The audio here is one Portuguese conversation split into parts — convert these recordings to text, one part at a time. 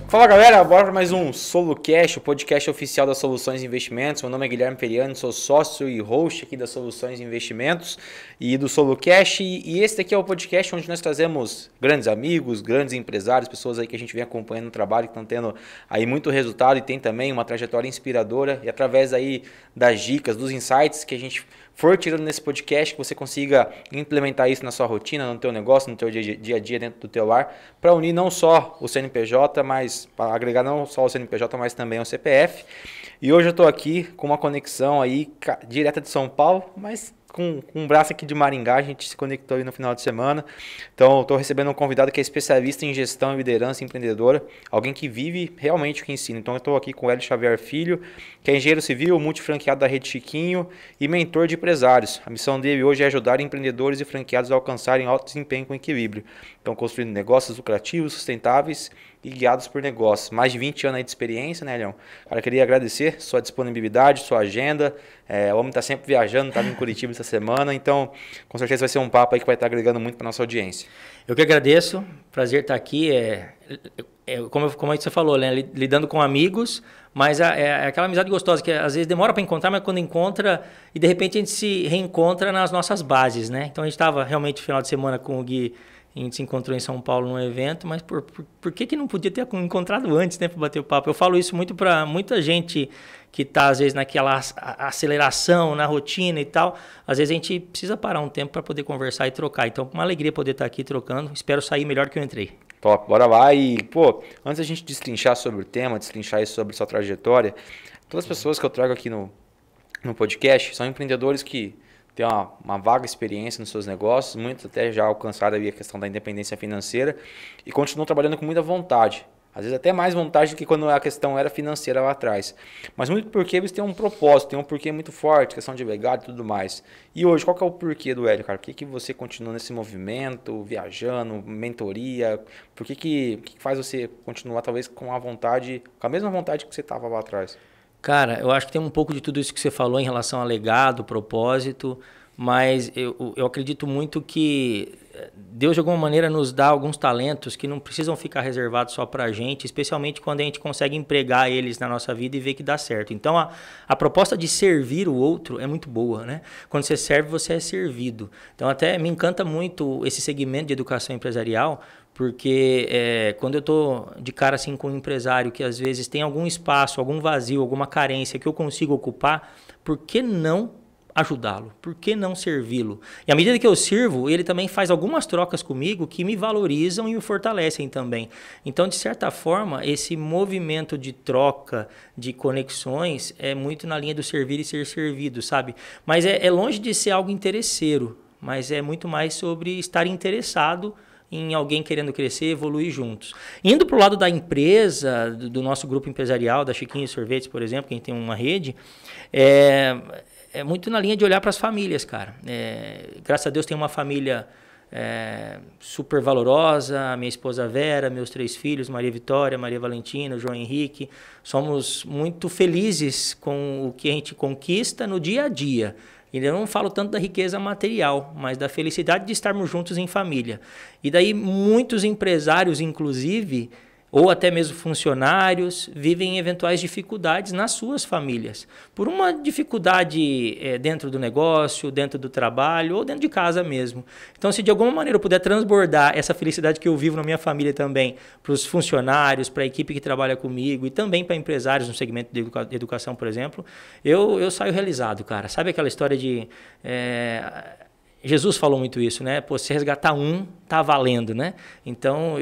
Fala galera, bora para mais um SoluCast, o podcast oficial das Soluções Investimentos. Meu nome é Guilherme Periani, sou sócio e host aqui das Soluções Investimentos e do SoluCast. E esse daqui é o podcast onde nós trazemos grandes amigos, grandes empresários, pessoas aí que a gente vem acompanhando no trabalho, que estão tendo aí muito resultado e tem também uma trajetória inspiradora. E através aí das dicas, dos insights que a gente for tirando nesse podcast, que você consiga implementar isso na sua rotina, no teu negócio, no teu dia a dia dentro do teu lar, para unir não só o CNPJ, mas para agregar não só o CNPJ, mas também o CPF. E hoje eu estou aqui com uma conexão aí direta de São Paulo, mas com um braço aqui de Maringá, a gente se conectou aí no final de semana. Então, estou recebendo um convidado que é especialista em gestão e liderança empreendedora, alguém que vive realmente o que ensina. Então, eu estou aqui com o Hélio Xavier Filho, que é engenheiro civil, multifranqueado da Rede Chiquinho e mentor de empresários. A missão dele hoje é ajudar empreendedores e franqueados a alcançarem alto desempenho com equilíbrio. Então, construindo negócios lucrativos, sustentáveis e guiados por negócios. Mais de 20 anos aí de experiência, né, Leão? Cara, eu queria agradecer sua disponibilidade, sua agenda. O homem está sempre viajando, estava em Curitiba essa semana, então com certeza vai ser um papo aí que vai estar agregando muito para nossa audiência. Eu que agradeço, prazer estar aqui. Como você falou, né, lidando com amigos, mas é aquela amizade gostosa que às vezes demora para encontrar, mas quando encontra e de repente a gente se reencontra nas nossas bases, né? Então a gente estava realmente no final de semana com o Gui. A gente se encontrou em São Paulo num evento, mas por que não podia ter encontrado antes, né, para bater o papo? Eu falo isso muito para muita gente que está, às vezes, naquela aceleração, na rotina e tal. Às vezes a gente precisa parar um tempo para poder conversar e trocar. Então, uma alegria poder estar aqui trocando. Espero sair melhor que eu entrei. Top, bora lá. E, pô, antes da gente destrinchar sobre o tema, destrinchar sobre sua trajetória, todas as pessoas que eu trago aqui no podcast são empreendedores que tem uma vaga experiência nos seus negócios, muitos até já alcançaram a questão da independência financeira e continuam trabalhando com muita vontade. Às vezes até mais vontade do que quando a questão era financeira lá atrás. Mas muito porque eles têm um propósito, têm um porquê muito forte, questão de legado e tudo mais. E hoje, qual que é o porquê do Hélio, cara? Por que você continua nesse movimento, viajando, mentoria? Por que faz você continuar talvez com a vontade, com a mesma vontade que você estava lá atrás? Cara, eu acho que tem um pouco de tudo isso que você falou em relação a legado, propósito, mas eu acredito muito que Deus, de alguma maneira, nos dá alguns talentos que não precisam ficar reservados só para a gente, especialmente quando a gente consegue empregar eles na nossa vida e ver que dá certo. Então, a proposta de servir o outro é muito boa, né? Quando você serve, você é servido. Então, até me encanta muito esse segmento de educação empresarial, porque quando eu estou de cara assim com um empresário que às vezes tem algum espaço, algum vazio, alguma carência que eu consigo ocupar, por que não ajudá-lo? Por que não servi-lo? E à medida que eu sirvo, ele também faz algumas trocas comigo que me valorizam e me fortalecem também. Então, de certa forma, esse movimento de troca, de conexões, é muito na linha do servir e ser servido, sabe? Mas é longe de ser algo interesseiro, mas é muito mais sobre estar interessado em alguém querendo crescer, evoluir juntos. Indo para o lado da empresa, do nosso grupo empresarial, da Chiquinho Sorvetes, por exemplo, que a gente tem uma rede, é muito na linha de olhar para as famílias, cara. Graças a Deus tem uma família super valorosa, a minha esposa Vera, meus 3 filhos, Maria Vitória, Maria Valentina, João Henrique. Somos muito felizes com o que a gente conquista no dia a dia. E eu não falo tanto da riqueza material, mas da felicidade de estarmos juntos em família. E daí muitos empresários, inclusive, ou até mesmo funcionários, vivem eventuais dificuldades nas suas famílias. Por uma dificuldade dentro do negócio, dentro do trabalho ou dentro de casa mesmo. Então, se de alguma maneira eu puder transbordar essa felicidade que eu vivo na minha família também, para os funcionários, para a equipe que trabalha comigo e também para empresários no segmento de educação, por exemplo, eu saio realizado, cara. Sabe aquela história de... Jesus falou muito isso, né? Pô, se resgatar um, tá valendo, né? Então,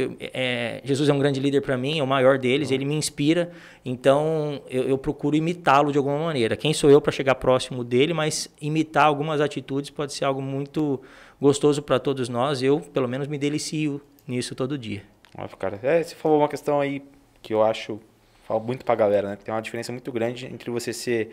Jesus é um grande líder para mim, é o maior deles, ele me inspira, então eu procuro imitá-lo de alguma maneira. Quem sou eu para chegar próximo dele, mas imitar algumas atitudes pode ser algo muito gostoso para todos nós. Eu, pelo menos, me delicio nisso todo dia. Nossa, cara, você falou uma questão aí que eu acho, falo muito pra galera, né? Que tem uma diferença muito grande entre você ser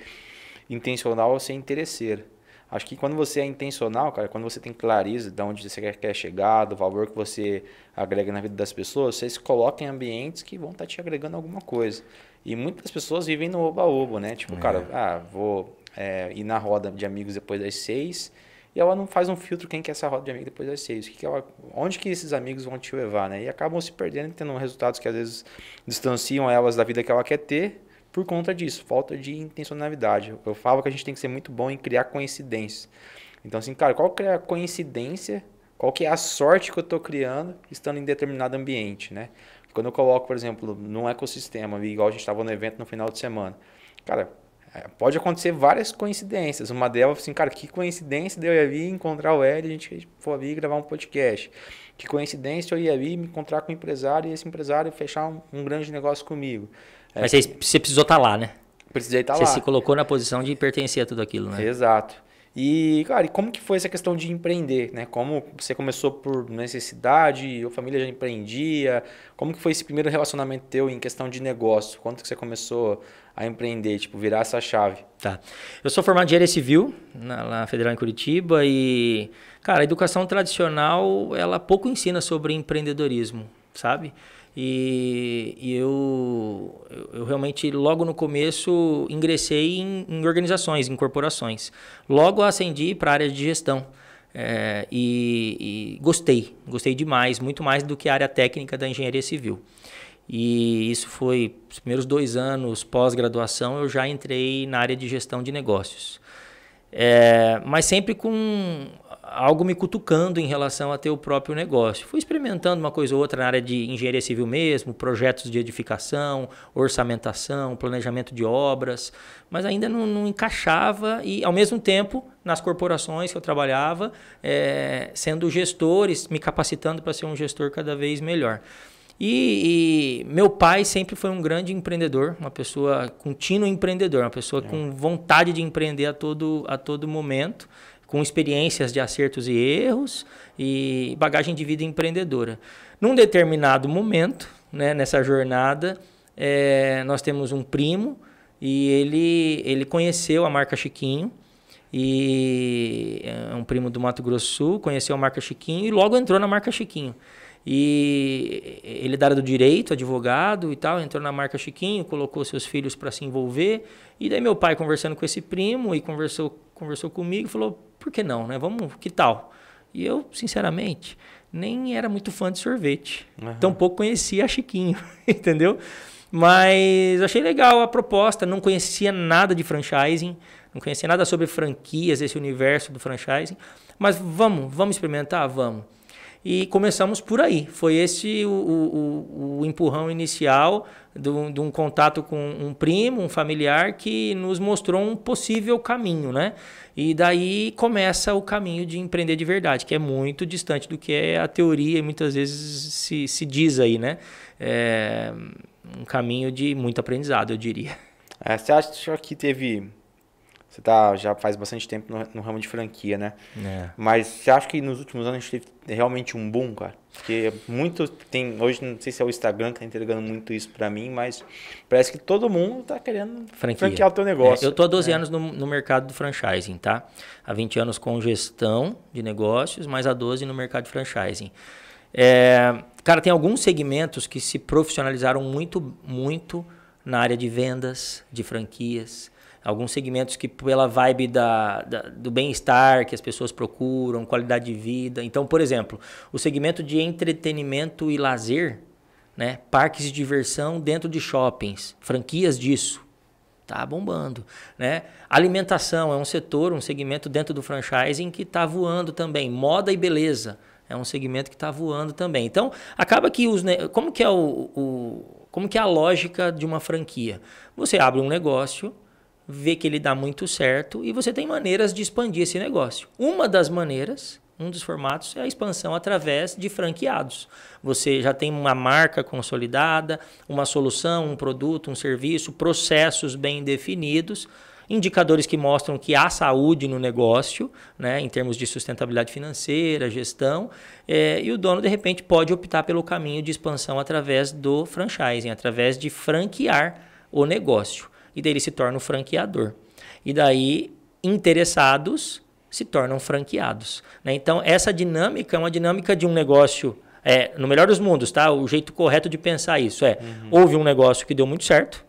intencional ou ser interesseiro. Acho que quando você é intencional, cara, quando você tem clareza de onde você quer chegar, do valor que você agrega na vida das pessoas, você se coloca em ambientes que vão estar te agregando alguma coisa. E muitas pessoas vivem no oba-oba, né? Tipo, cara, vou ir na roda de amigos depois das 6, e ela não faz um filtro quem quer essa roda de amigos depois das 6. Onde que esses amigos vão te levar, né? E acabam se perdendo e tendo resultados que às vezes distanciam elas da vida que ela quer ter, por conta disso, falta de intencionalidade. Eu falo que a gente tem que ser muito bom em criar coincidências. Então, assim, cara, qual que é a coincidência, qual que é a sorte que eu estou criando estando em determinado ambiente, né? Quando eu coloco, por exemplo, num ecossistema, igual a gente estava no evento no final de semana, cara, pode acontecer várias coincidências. Uma delas, assim, cara, que coincidência de eu ir ali encontrar o Hélio e a gente for ali gravar um podcast. Que coincidência eu ir ali me encontrar com um empresário e esse empresário fechar um grande negócio comigo. Mas você precisou estar lá, né? Precisei estar lá. Você se colocou na posição de pertencer a tudo aquilo, né? Exato. E, cara, e como que foi essa questão de empreender, né? Como você começou por necessidade, a família já empreendia? Como que foi esse primeiro relacionamento teu em questão de negócio? Quando que você começou a empreender, tipo, virar essa chave? Tá. Eu sou formado em engenharia civil na Federal em Curitiba e, cara, a educação tradicional, ela pouco ensina sobre empreendedorismo, sabe? E eu realmente, logo no começo, ingressei em organizações, em corporações. Logo ascendi para a área de gestão. E gostei demais, muito mais do que a área técnica da engenharia civil. E isso foi, os primeiros 2 anos pós-graduação, eu já entrei na área de gestão de negócios. Mas sempre com algo me cutucando em relação a ter o próprio negócio. Fui experimentando uma coisa ou outra na área de engenharia civil mesmo, projetos de edificação, orçamentação, planejamento de obras, mas ainda não encaixava e, ao mesmo tempo, nas corporações que eu trabalhava, sendo gestores, me capacitando para ser um gestor cada vez melhor. E meu pai sempre foi um grande empreendedor, uma pessoa contínua empreendedor, uma pessoa com vontade de empreender a todo momento, com experiências de acertos e erros e bagagem de vida empreendedora. Num determinado momento, né, nessa jornada, nós temos um primo e ele conheceu a marca Chiquinho, e é um primo do Mato Grosso do Sul, conheceu a marca Chiquinho e logo entrou na marca Chiquinho. E ele da área do direito, advogado e tal, entrou na marca Chiquinho, colocou seus filhos para se envolver. E daí meu pai, conversando com esse primo e conversou comigo, falou, por que não, né? Vamos, que tal? E eu, sinceramente, nem era muito fã de sorvete. Tampouco conhecia a Chiquinho, entendeu? Mas achei legal a proposta, não conhecia nada de franchising, não conhecia nada sobre franquias, esse universo do franchising. Mas vamos experimentar? Vamos. E começamos por aí. Foi esse o empurrão inicial de um contato com um primo, um familiar, que nos mostrou um possível caminho, né? E daí começa o caminho de empreender de verdade, que é muito distante do que é a teoria e muitas vezes se diz aí, né? É um caminho de muito aprendizado, eu diria. Você acha que teve... Você já faz bastante tempo no ramo de franquia, né? Mas você acha que nos últimos anos a gente teve realmente um boom, cara? Porque muito tem... Hoje, não sei se é o Instagram que tá entregando muito isso pra mim, mas parece que todo mundo tá querendo franquear o teu negócio. Eu tô há 12 anos no mercado do franchising, tá? Há 20 anos com gestão de negócios, mais há 12 no mercado de franchising. Cara, tem alguns segmentos que se profissionalizaram muito, muito na área de vendas, de franquias. Alguns segmentos que pela vibe do bem-estar que as pessoas procuram, qualidade de vida. Então, por exemplo, o segmento de entretenimento e lazer, né? Parques de diversão dentro de shoppings, franquias disso, tá bombando, né? Alimentação é um setor, um segmento dentro do franchising que está voando também. Moda e beleza é um segmento que está voando também. Então, acaba que como que é a lógica de uma franquia? Você abre um negócio, vê que ele dá muito certo e você tem maneiras de expandir esse negócio. Uma das maneiras, um dos formatos, é a expansão através de franqueados. Você já tem uma marca consolidada, uma solução, um produto, um serviço, processos bem definidos, indicadores que mostram que há saúde no negócio, né, em termos de sustentabilidade financeira, gestão, e o dono, de repente, pode optar pelo caminho de expansão através do franchising, através de franquear o negócio. E daí ele se torna o franqueador. E daí, interessados se tornam franqueados, né? Então, essa dinâmica é uma dinâmica de um negócio, no melhor dos mundos, tá? O jeito correto de pensar isso houve um negócio que deu muito certo,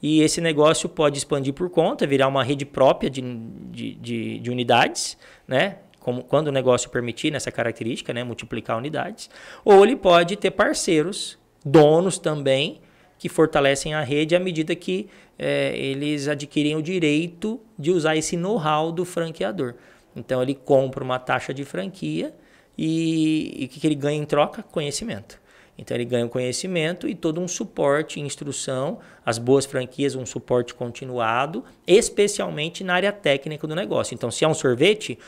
e esse negócio pode expandir por conta, virar uma rede própria de unidades, né? Quando o negócio permitir nessa característica, né? Multiplicar unidades. Ou ele pode ter parceiros, donos também, que fortalecem a rede à medida que eles adquirem o direito de usar esse know-how do franqueador. Então, ele compra uma taxa de franquia e o que ele ganha em troca? Conhecimento. Então, ele ganha o conhecimento e todo um suporte, instrução, as boas franquias, um suporte continuado, especialmente na área técnica do negócio. Então, se é um sorvete,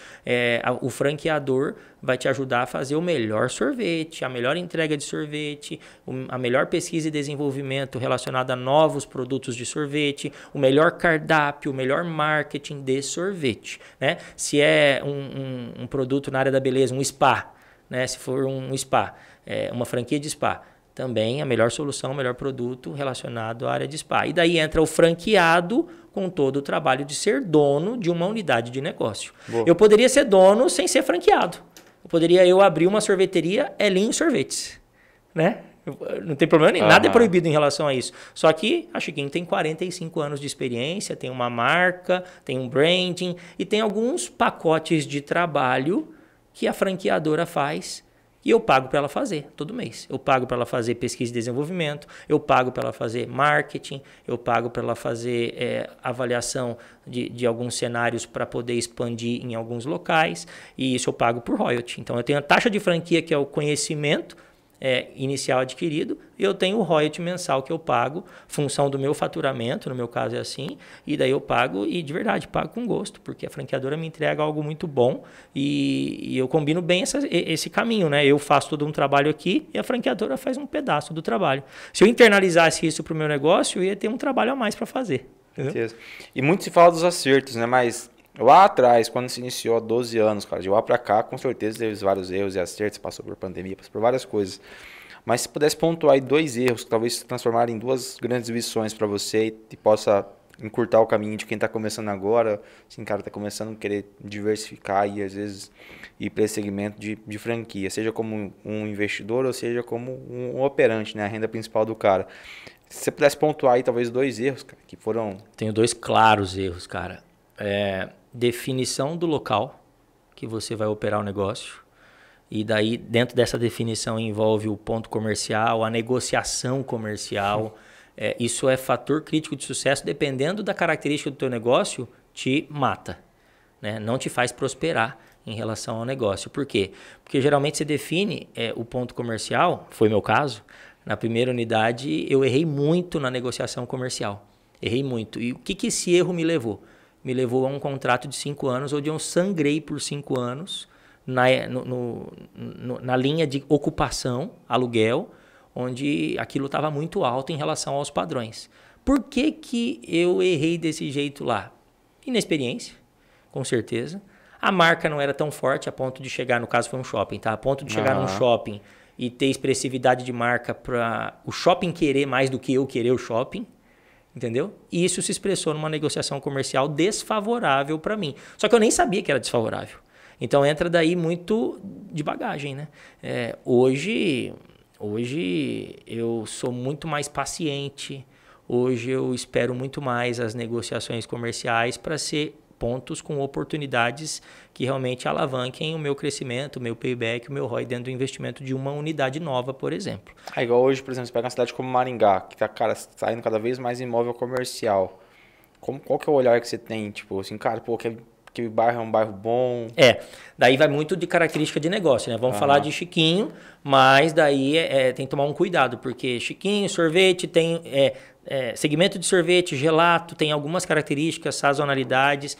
o franqueador vai te ajudar a fazer o melhor sorvete, a melhor entrega de sorvete, a melhor pesquisa e desenvolvimento relacionada a novos produtos de sorvete, o melhor cardápio, o melhor marketing de sorvete, né? Se é um produto na área da beleza, um spa, né? Se for um spa, uma franquia de spa, também a melhor solução, o melhor produto relacionado à área de spa. E daí entra o franqueado com todo o trabalho de ser dono de uma unidade de negócio. Boa. Eu poderia ser dono sem ser franqueado. Poderia abrir uma sorveteria Elinho Sorvetes, né? Não tem problema nenhum, nada é proibido em relação a isso. Só que a Chiquinho tem 45 anos de experiência, tem uma marca, tem um branding e tem alguns pacotes de trabalho que a franqueadora faz e eu pago para ela fazer todo mês. Eu pago para ela fazer pesquisa e desenvolvimento, eu pago para ela fazer marketing, eu pago para ela fazer avaliação de alguns cenários para poder expandir em alguns locais, e isso eu pago por royalty. Então, eu tenho a taxa de franquia, que é o conhecimento inicial adquirido, e eu tenho o royalty mensal que eu pago, função do meu faturamento, no meu caso é assim, e daí eu pago, e de verdade, pago com gosto, porque a franqueadora me entrega algo muito bom, e eu combino bem esse caminho, né? Eu faço todo um trabalho aqui, e a franqueadora faz um pedaço do trabalho. Se eu internalizasse isso para o meu negócio, eu ia ter um trabalho a mais para fazer. Entendeu? E muito se fala dos acertos, né? Mas lá atrás, quando se iniciou há 12 anos, cara, de lá pra cá, com certeza teve vários erros e acertos, passou por pandemia, passou por várias coisas. Mas se pudesse pontuar aí 2 erros que talvez se transformarem em 2 grandes lições para você e possa encurtar o caminho de quem tá começando agora, assim, cara, tá começando a querer diversificar e às vezes ir para esse segmento de franquia, seja como um investidor ou seja como um operante, né, a renda principal do cara. Se você pudesse pontuar aí talvez 2 erros, cara, que foram... Tenho 2 claros erros, cara. Definição do local que você vai operar o negócio, e daí dentro dessa definição envolve o ponto comercial, a negociação comercial. Isso é fator crítico de sucesso, dependendo da característica do teu negócio, te mata, né? Não te faz prosperar em relação ao negócio. Por quê? Porque geralmente você define o ponto comercial, foi meu caso, na primeira unidade eu errei muito na negociação comercial, errei muito. E o que esse erro me levou? Me levou a um contrato de 5 anos, onde eu sangrei por 5 anos na linha de ocupação, aluguel, onde aquilo estava muito alto em relação aos padrões. Por que eu errei desse jeito lá? Inexperiência, com certeza. A marca não era tão forte a ponto de chegar, no caso foi um shopping, tá? A ponto de chegar num shopping e ter expressividade de marca para o shopping querer mais do que eu querer o shopping. Entendeu? E isso se expressou numa negociação comercial desfavorável para mim. Só que eu nem sabia que era desfavorável. Então entra daí muito de bagagem, né? Hoje eu sou muito mais paciente. Hoje eu espero muito mais as negociações comerciais para ser pontos com oportunidades que realmente alavanquem o meu crescimento, o meu payback, o meu ROI dentro do investimento de uma unidade nova, por exemplo. Igual hoje, por exemplo, você pega uma cidade como Maringá, que tá, cara, saindo cada vez mais imóvel comercial. Qual que é o olhar que você tem? Tipo assim, cara, pô, aquele bairro é um bairro bom. Daí vai muito de característica de negócio, né? Vamos falar de Chiquinho, mas daí tem que tomar um cuidado, porque Chiquinho, sorvete, tem segmento de sorvete, gelato, tem algumas características, sazonalidades,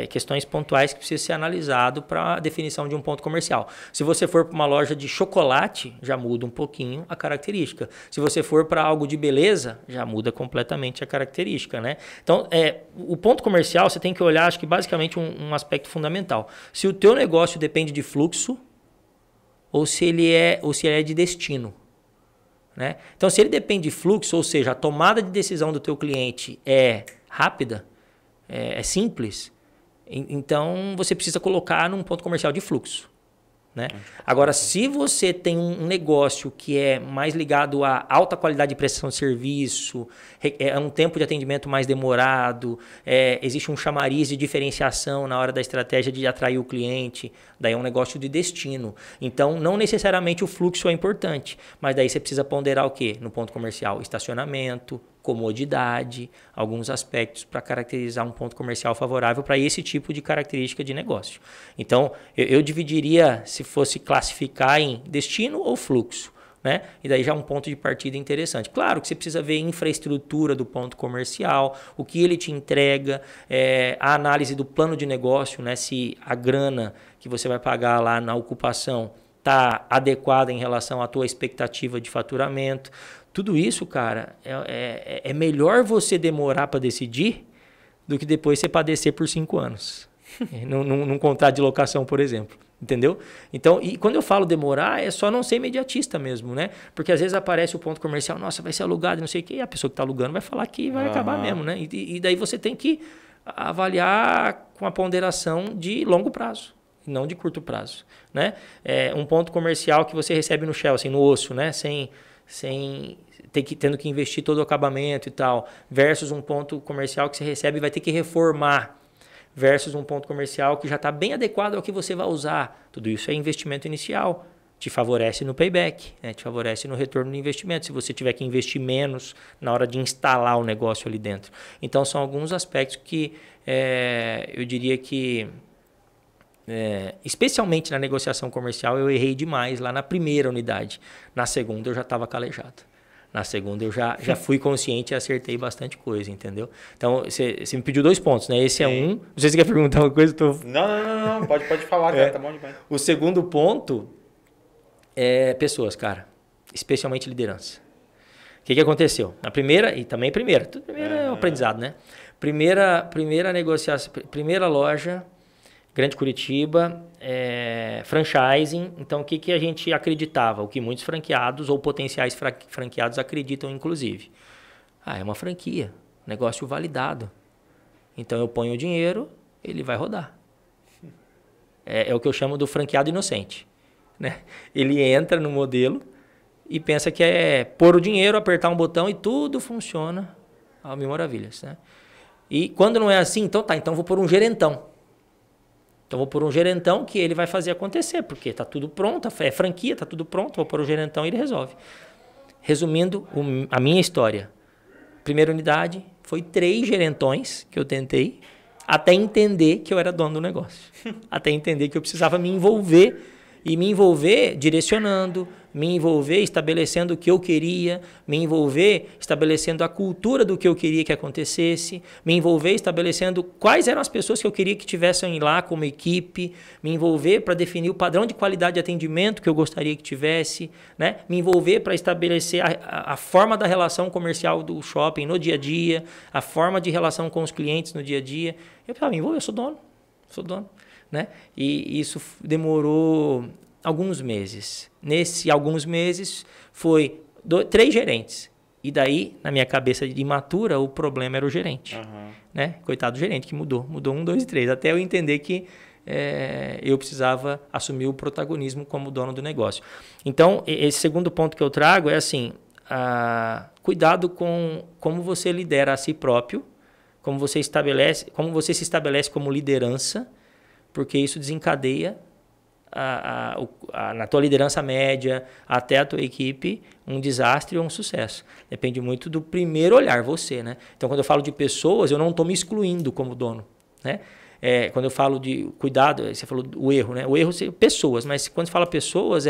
questões pontuais que precisam ser analisado para a definição de um ponto comercial. Se você for para uma loja de chocolate, já muda um pouquinho a característica. Se você for para algo de beleza, já muda completamente a característica, né? Então, o ponto comercial, você tem que olhar, acho que basicamente um aspecto fundamental. Se o teu negócio depende de fluxo ou se ele é de destino. Né? Então, se ele depende de fluxo, ou seja, a tomada de decisão do teu cliente é rápida, é simples, Então, você precisa colocar num ponto comercial de fluxo. Né? Agora, se você tem um negócio que é mais ligado a alta qualidade de prestação de serviço, é um tempo de atendimento mais demorado, existe um chamariz de diferenciação na hora da estratégia de atrair o cliente, daí é um negócio de destino. Então, não necessariamente o fluxo é importante, mas daí você precisa ponderar o quê? No ponto comercial, estacionamento, comodidade, alguns aspectos para caracterizar um ponto comercial favorável para esse tipo de característica de negócio. Então, eu dividiria, se fosse classificar em destino ou fluxo, né? E daí já é um ponto de partida interessante. Claro que você precisa ver a infraestrutura do ponto comercial, o que ele te entrega, a análise do plano de negócio, né? Se a grana que você vai pagar lá na ocupação está adequada em relação à tua expectativa de faturamento. Tudo isso, cara, é melhor você demorar para decidir do que depois você padecer por 5 anos. num contrato de locação, por exemplo. Entendeu? Então, e quando eu falo demorar, é só não ser imediatista mesmo, né? Porque às vezes aparece o ponto comercial, nossa, vai ser alugado, não sei o quê, e a pessoa que está alugando vai falar que vai acabar mesmo, né? E daí você tem que avaliar com a ponderação de longo prazo, não de curto prazo, né? Um ponto comercial que você recebe no shell, assim, no osso, né? Sem tendo que investir todo o acabamento e tal, versus um ponto comercial que você recebe e vai ter que reformar, versus um ponto comercial que já está bem adequado ao que você vai usar. Tudo isso é investimento inicial. Te favorece no payback, né? Te favorece no retorno do investimento, se você tiver que investir menos na hora de instalar o negócio ali dentro. Então, são alguns aspectos que eu diria que, especialmente na negociação comercial, eu errei demais lá na primeira unidade. Na segunda, eu já estava calejado. Na segunda eu já fui consciente e acertei bastante coisa, entendeu? Então, você me pediu 2 pontos, né? Esse é um. Não sei se você quer perguntar uma coisa. Não. Pode falar, cara. Tá bom demais. O segundo ponto é pessoas, cara. Especialmente liderança. O que aconteceu? Na primeira, e também primeira. Tudo primeiro é o aprendizado, né? Primeira negociação, primeira loja, Grande Curitiba, franchising. Então, o que a gente acreditava? O que muitos franqueados ou potenciais franqueados acreditam, inclusive. É uma franquia, negócio validado. Então, eu ponho o dinheiro, ele vai rodar. É o que eu chamo do franqueado inocente, né? Ele entra no modelo e pensa que é pôr o dinheiro, apertar um botão e tudo funciona a mil maravilhas, né? E quando não é assim, então vou pôr um gerentão. Então, vou pôr um gerentão que ele vai fazer acontecer, porque está tudo pronto, é franquia, está tudo pronto, vou pôr o gerentão e ele resolve. Resumindo a minha história, primeira unidade, foi 3 gerentões que eu tentei, até entender que eu era dono do negócio. Até entender que eu precisava me envolver, e me envolver direcionando, me envolver estabelecendo o que eu queria, me envolver estabelecendo a cultura do que eu queria que acontecesse, me envolver estabelecendo quais eram as pessoas que eu queria que tivessem lá como equipe, me envolver para definir o padrão de qualidade de atendimento que eu gostaria que tivesse, né? Me envolver para estabelecer a forma da relação comercial do shopping no dia a dia, a forma de relação com os clientes no dia a dia. Eu falei, me envolver, eu sou dono. Né? E isso demorou alguns meses. Nesse alguns meses foi 3 gerentes. E daí, na minha cabeça de imatura, o problema era o gerente. Né? Coitado do gerente que mudou 1, 2 e 3. Até eu entender que eu precisava assumir o protagonismo como dono do negócio. Então, esse segundo ponto que eu trago é assim, cuidado com como você lidera a si próprio, como você se estabelece como liderança, porque isso desencadeia na tua liderança média, até a tua equipe, um desastre ou um sucesso. Depende muito do primeiro olhar, você, né? Então, quando eu falo de pessoas, eu não estou me excluindo como dono, né? Quando eu falo de cuidado, você falou o erro, né? O erro é pessoas, mas quando você fala pessoas,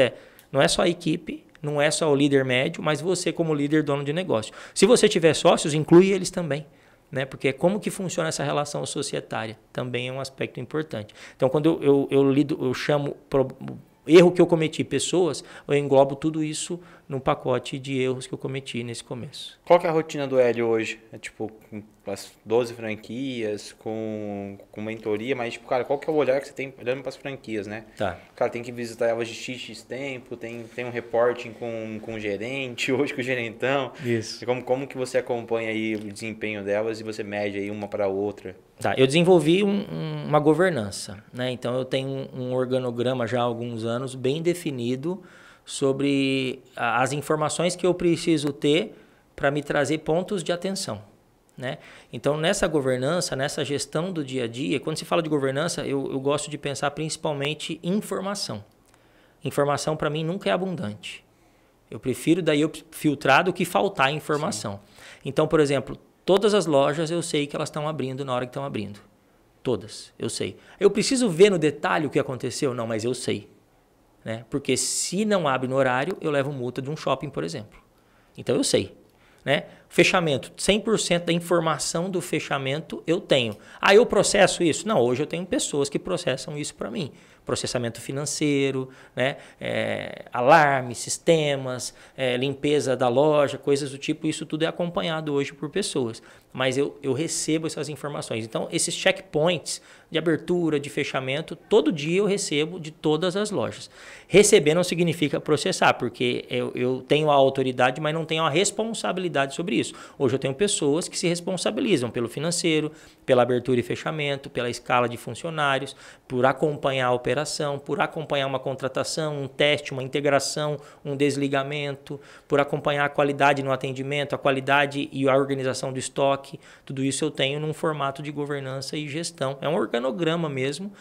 não é só a equipe, não é só o líder médio, mas você como líder dono de negócio. Se você tiver sócios, inclui eles também. Né? Porque como que funciona essa relação societária também é um aspecto importante. Então, quando eu chamo erro que eu cometi, pessoas, eu englobo tudo isso num pacote de erros que eu cometi nesse começo. Qual que é a rotina do Hélio hoje? as 12 franquias, com mentoria, mas, tipo, cara, qual que é o olhar que você tem olhando para as franquias, né? Tá. Cara, tem que visitar elas de X tempo, tem um reporting com o gerente, hoje com o gerentão. Isso. Como que você acompanha aí o desempenho delas e você mede aí uma para a outra? Tá, eu desenvolvi uma governança, né? Então eu tenho um organograma já há alguns anos bem definido sobre as informações que eu preciso ter para me trazer pontos de atenção, né? Então nessa governança, nessa gestão do dia a dia, quando se fala de governança, eu gosto de pensar principalmente em informação. Informação para mim nunca é abundante. Eu prefiro daí eu filtrar do que faltar informação. Sim. Então, por exemplo, todas as lojas eu sei que elas estão abrindo na hora que estão abrindo. Todas, eu sei. Eu preciso ver no detalhe o que aconteceu? Não, mas eu sei. Né? Porque se não abre no horário, eu levo multa de um shopping, por exemplo. Então eu sei. Né? Fechamento, 100% da informação do fechamento eu tenho. Ah, eu processo isso? Não, hoje eu tenho pessoas que processam isso para mim. Processamento financeiro, né? Alarme, sistemas, limpeza da loja, coisas do tipo, isso tudo é acompanhado hoje por pessoas. Mas eu recebo essas informações. Então, esses checkpoints de abertura, de fechamento, todo dia eu recebo de todas as lojas. Receber não significa processar, porque eu tenho a autoridade, mas não tenho a responsabilidade sobre isso. Hoje eu tenho pessoas que se responsabilizam pelo financeiro, pela abertura e fechamento, pela escala de funcionários, por acompanhar a operação, por acompanhar uma contratação, um teste, uma integração, um desligamento, por acompanhar a qualidade no atendimento, a qualidade e a organização do estoque. Tudo isso eu tenho num formato de governança e gestão. É um organograma mesmo.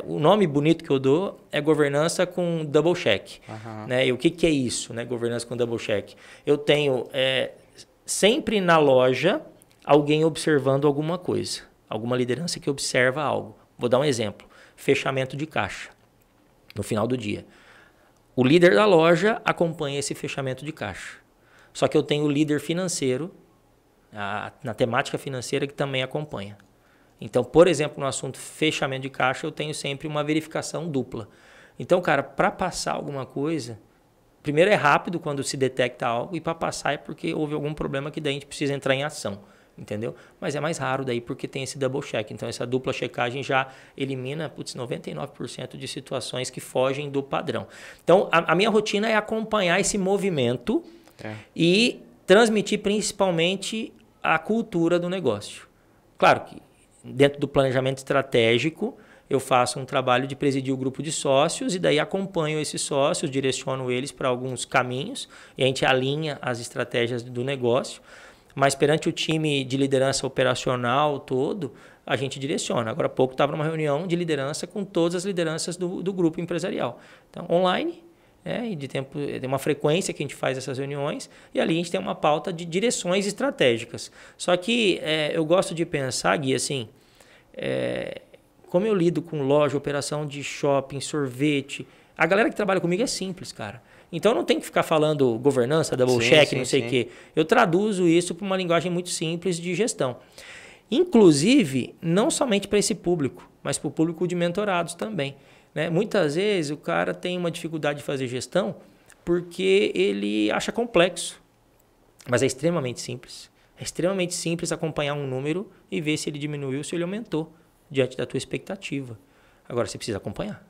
O nome bonito que eu dou é governança com double check. Uhum. Né? E o que é isso, né? Governança com double check? Eu tenho sempre na loja alguém observando alguma coisa, alguma liderança que observa algo. Vou dar um exemplo. Fechamento de caixa no final do dia. O líder da loja acompanha esse fechamento de caixa. Só que eu tenho o líder financeiro, na temática financeira, que também acompanha. Então, por exemplo, no assunto fechamento de caixa, eu tenho sempre uma verificação dupla. Então, cara, para passar alguma coisa, primeiro é rápido quando se detecta algo, e para passar é porque houve algum problema que daí a gente precisa entrar em ação. Entendeu? Mas é mais raro daí porque tem esse double check. Então, essa dupla checagem já elimina 99% de situações que fogem do padrão. Então, a minha rotina é acompanhar esse movimento e transmitir principalmente a cultura do negócio. Claro que dentro do planejamento estratégico, eu faço um trabalho de presidir o grupo de sócios e daí acompanho esses sócios, direciono eles para alguns caminhos e a gente alinha as estratégias do negócio. Mas perante o time de liderança operacional todo, a gente direciona. Agora há pouco estava numa reunião de liderança com todas as lideranças do grupo empresarial. Então, online, e de tempo, tem uma frequência que a gente faz essas reuniões, e ali a gente tem uma pauta de direções estratégicas. Só que eu gosto de pensar, Gui, assim, como eu lido com loja, operação de shopping, sorvete, a galera que trabalha comigo é simples, cara. Então, não tem que ficar falando governança, double check, não sei o quê. Eu traduzo isso para uma linguagem muito simples de gestão. Inclusive, não somente para esse público, mas para o público de mentorados também. Né? Muitas vezes, o cara tem uma dificuldade de fazer gestão porque ele acha complexo. Mas é extremamente simples. É extremamente simples acompanhar um número e ver se ele diminuiu ou se ele aumentou diante da tua expectativa. Agora, você precisa acompanhar.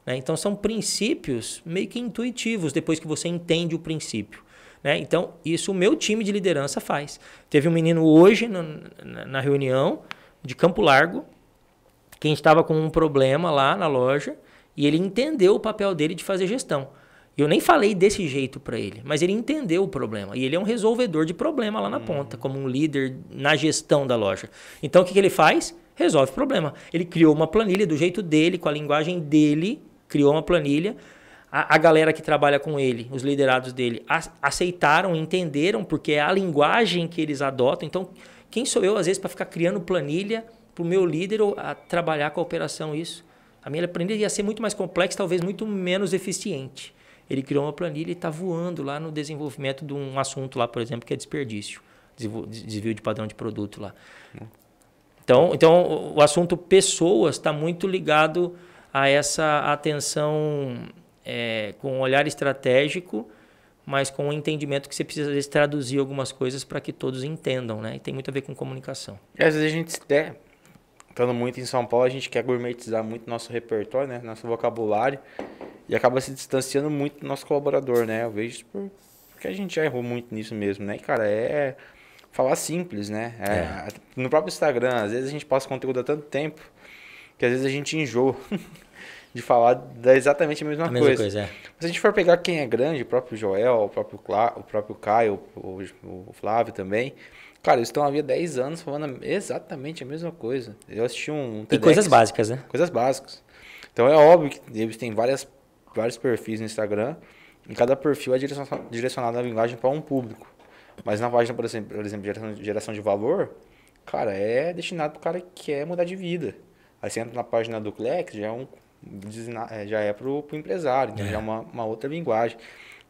Né? Então, são princípios meio que intuitivos depois que você entende o princípio. Né? Então, isso o meu time de liderança faz. Teve um menino hoje na reunião de Campo Largo, que a gente estava com um problema lá na loja e ele entendeu o papel dele de fazer gestão. Eu nem falei desse jeito para ele, mas ele entendeu o problema. E ele é um resolvedor de problema lá na ponta, como um líder na gestão da loja. Então, o que ele faz? Resolve o problema. Ele criou uma planilha do jeito dele, com a linguagem dele, criou uma planilha, a galera que trabalha com ele, os liderados dele, aceitaram, entenderam, porque é a linguagem que eles adotam. Então, quem sou eu, às vezes, para ficar criando planilha para o meu líder a trabalhar com a operação isso? A minha planilha ia ser muito mais complexa, talvez muito menos eficiente. Ele criou uma planilha e está voando lá no desenvolvimento de um assunto lá, por exemplo, que é desperdício, desvio de padrão de produto lá. Então o assunto pessoas está muito ligado a essa atenção com um olhar estratégico, mas com o entendimento que você precisa, às vezes, traduzir algumas coisas para que todos entendam, né? E tem muito a ver com comunicação. E às vezes a gente, estando muito em São Paulo, a gente quer gourmetizar muito nosso repertório, né? Nosso vocabulário. E acaba se distanciando muito do nosso colaborador, né? Eu vejo isso porque a gente já errou muito nisso mesmo, né? E, cara, é falar simples, né? No próprio Instagram, às vezes a gente posta conteúdo há tanto tempo que às vezes a gente enjoa de falar exatamente a mesma coisa. Coisa, é. Mas se a gente for pegar quem é grande, o próprio Joel, o próprio Caio, o Flávio também, cara, eles estão ali há 10 anos falando exatamente a mesma coisa. Eu assisti um TEDx, e coisas básicas, né? Coisas básicas. Então é óbvio que eles têm vários perfis no Instagram, e cada perfil é direcionado na linguagem para um público. Mas na página, por exemplo, geração de valor, cara, é destinado para o cara que quer mudar de vida. Aí você entra na página do Clex, já é para o empresário, então já é uma outra linguagem.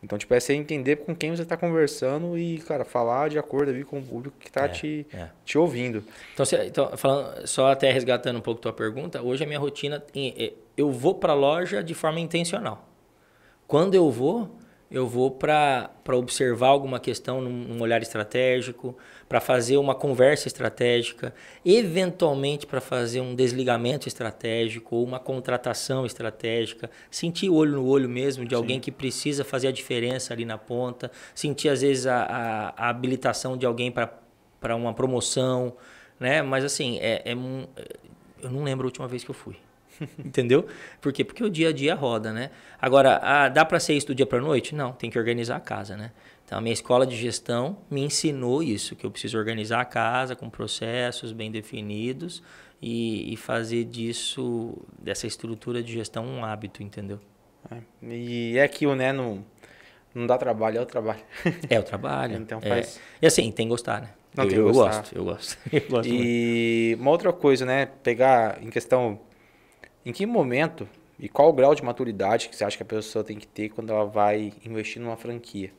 Então, tipo, é você entender com quem você está conversando e, cara, falar de acordo ali com o público que está te ouvindo. Então, falando, só até resgatando um pouco a tua pergunta, hoje a minha rotina, eu vou para a loja de forma intencional. Quando eu vou para observar alguma questão num olhar estratégico, para fazer uma conversa estratégica, eventualmente para fazer um desligamento estratégico ou uma contratação estratégica, sentir olho no olho mesmo de alguém que precisa fazer a diferença ali na ponta, sentir às vezes a habilitação de alguém para uma promoção, né? Mas assim, eu não lembro a última vez que eu fui. Entendeu? Por quê? Porque o dia a dia roda, né? Agora, dá para ser isso do dia para noite? Não, tem que organizar a casa, né? Então, a minha escola de gestão me ensinou isso, que eu preciso organizar a casa com processos bem definidos e fazer dessa estrutura de gestão um hábito, entendeu? E é aquilo, né? Não dá trabalho, é o trabalho. É o trabalho. Então faz... E assim, tem que gostar, né? Não, eu gosto. Eu gosto e muito. Uma outra coisa, né? Pegar em questão... Em que momento e qual o grau de maturidade que você acha que a pessoa tem que ter quando ela vai investir numa franquia?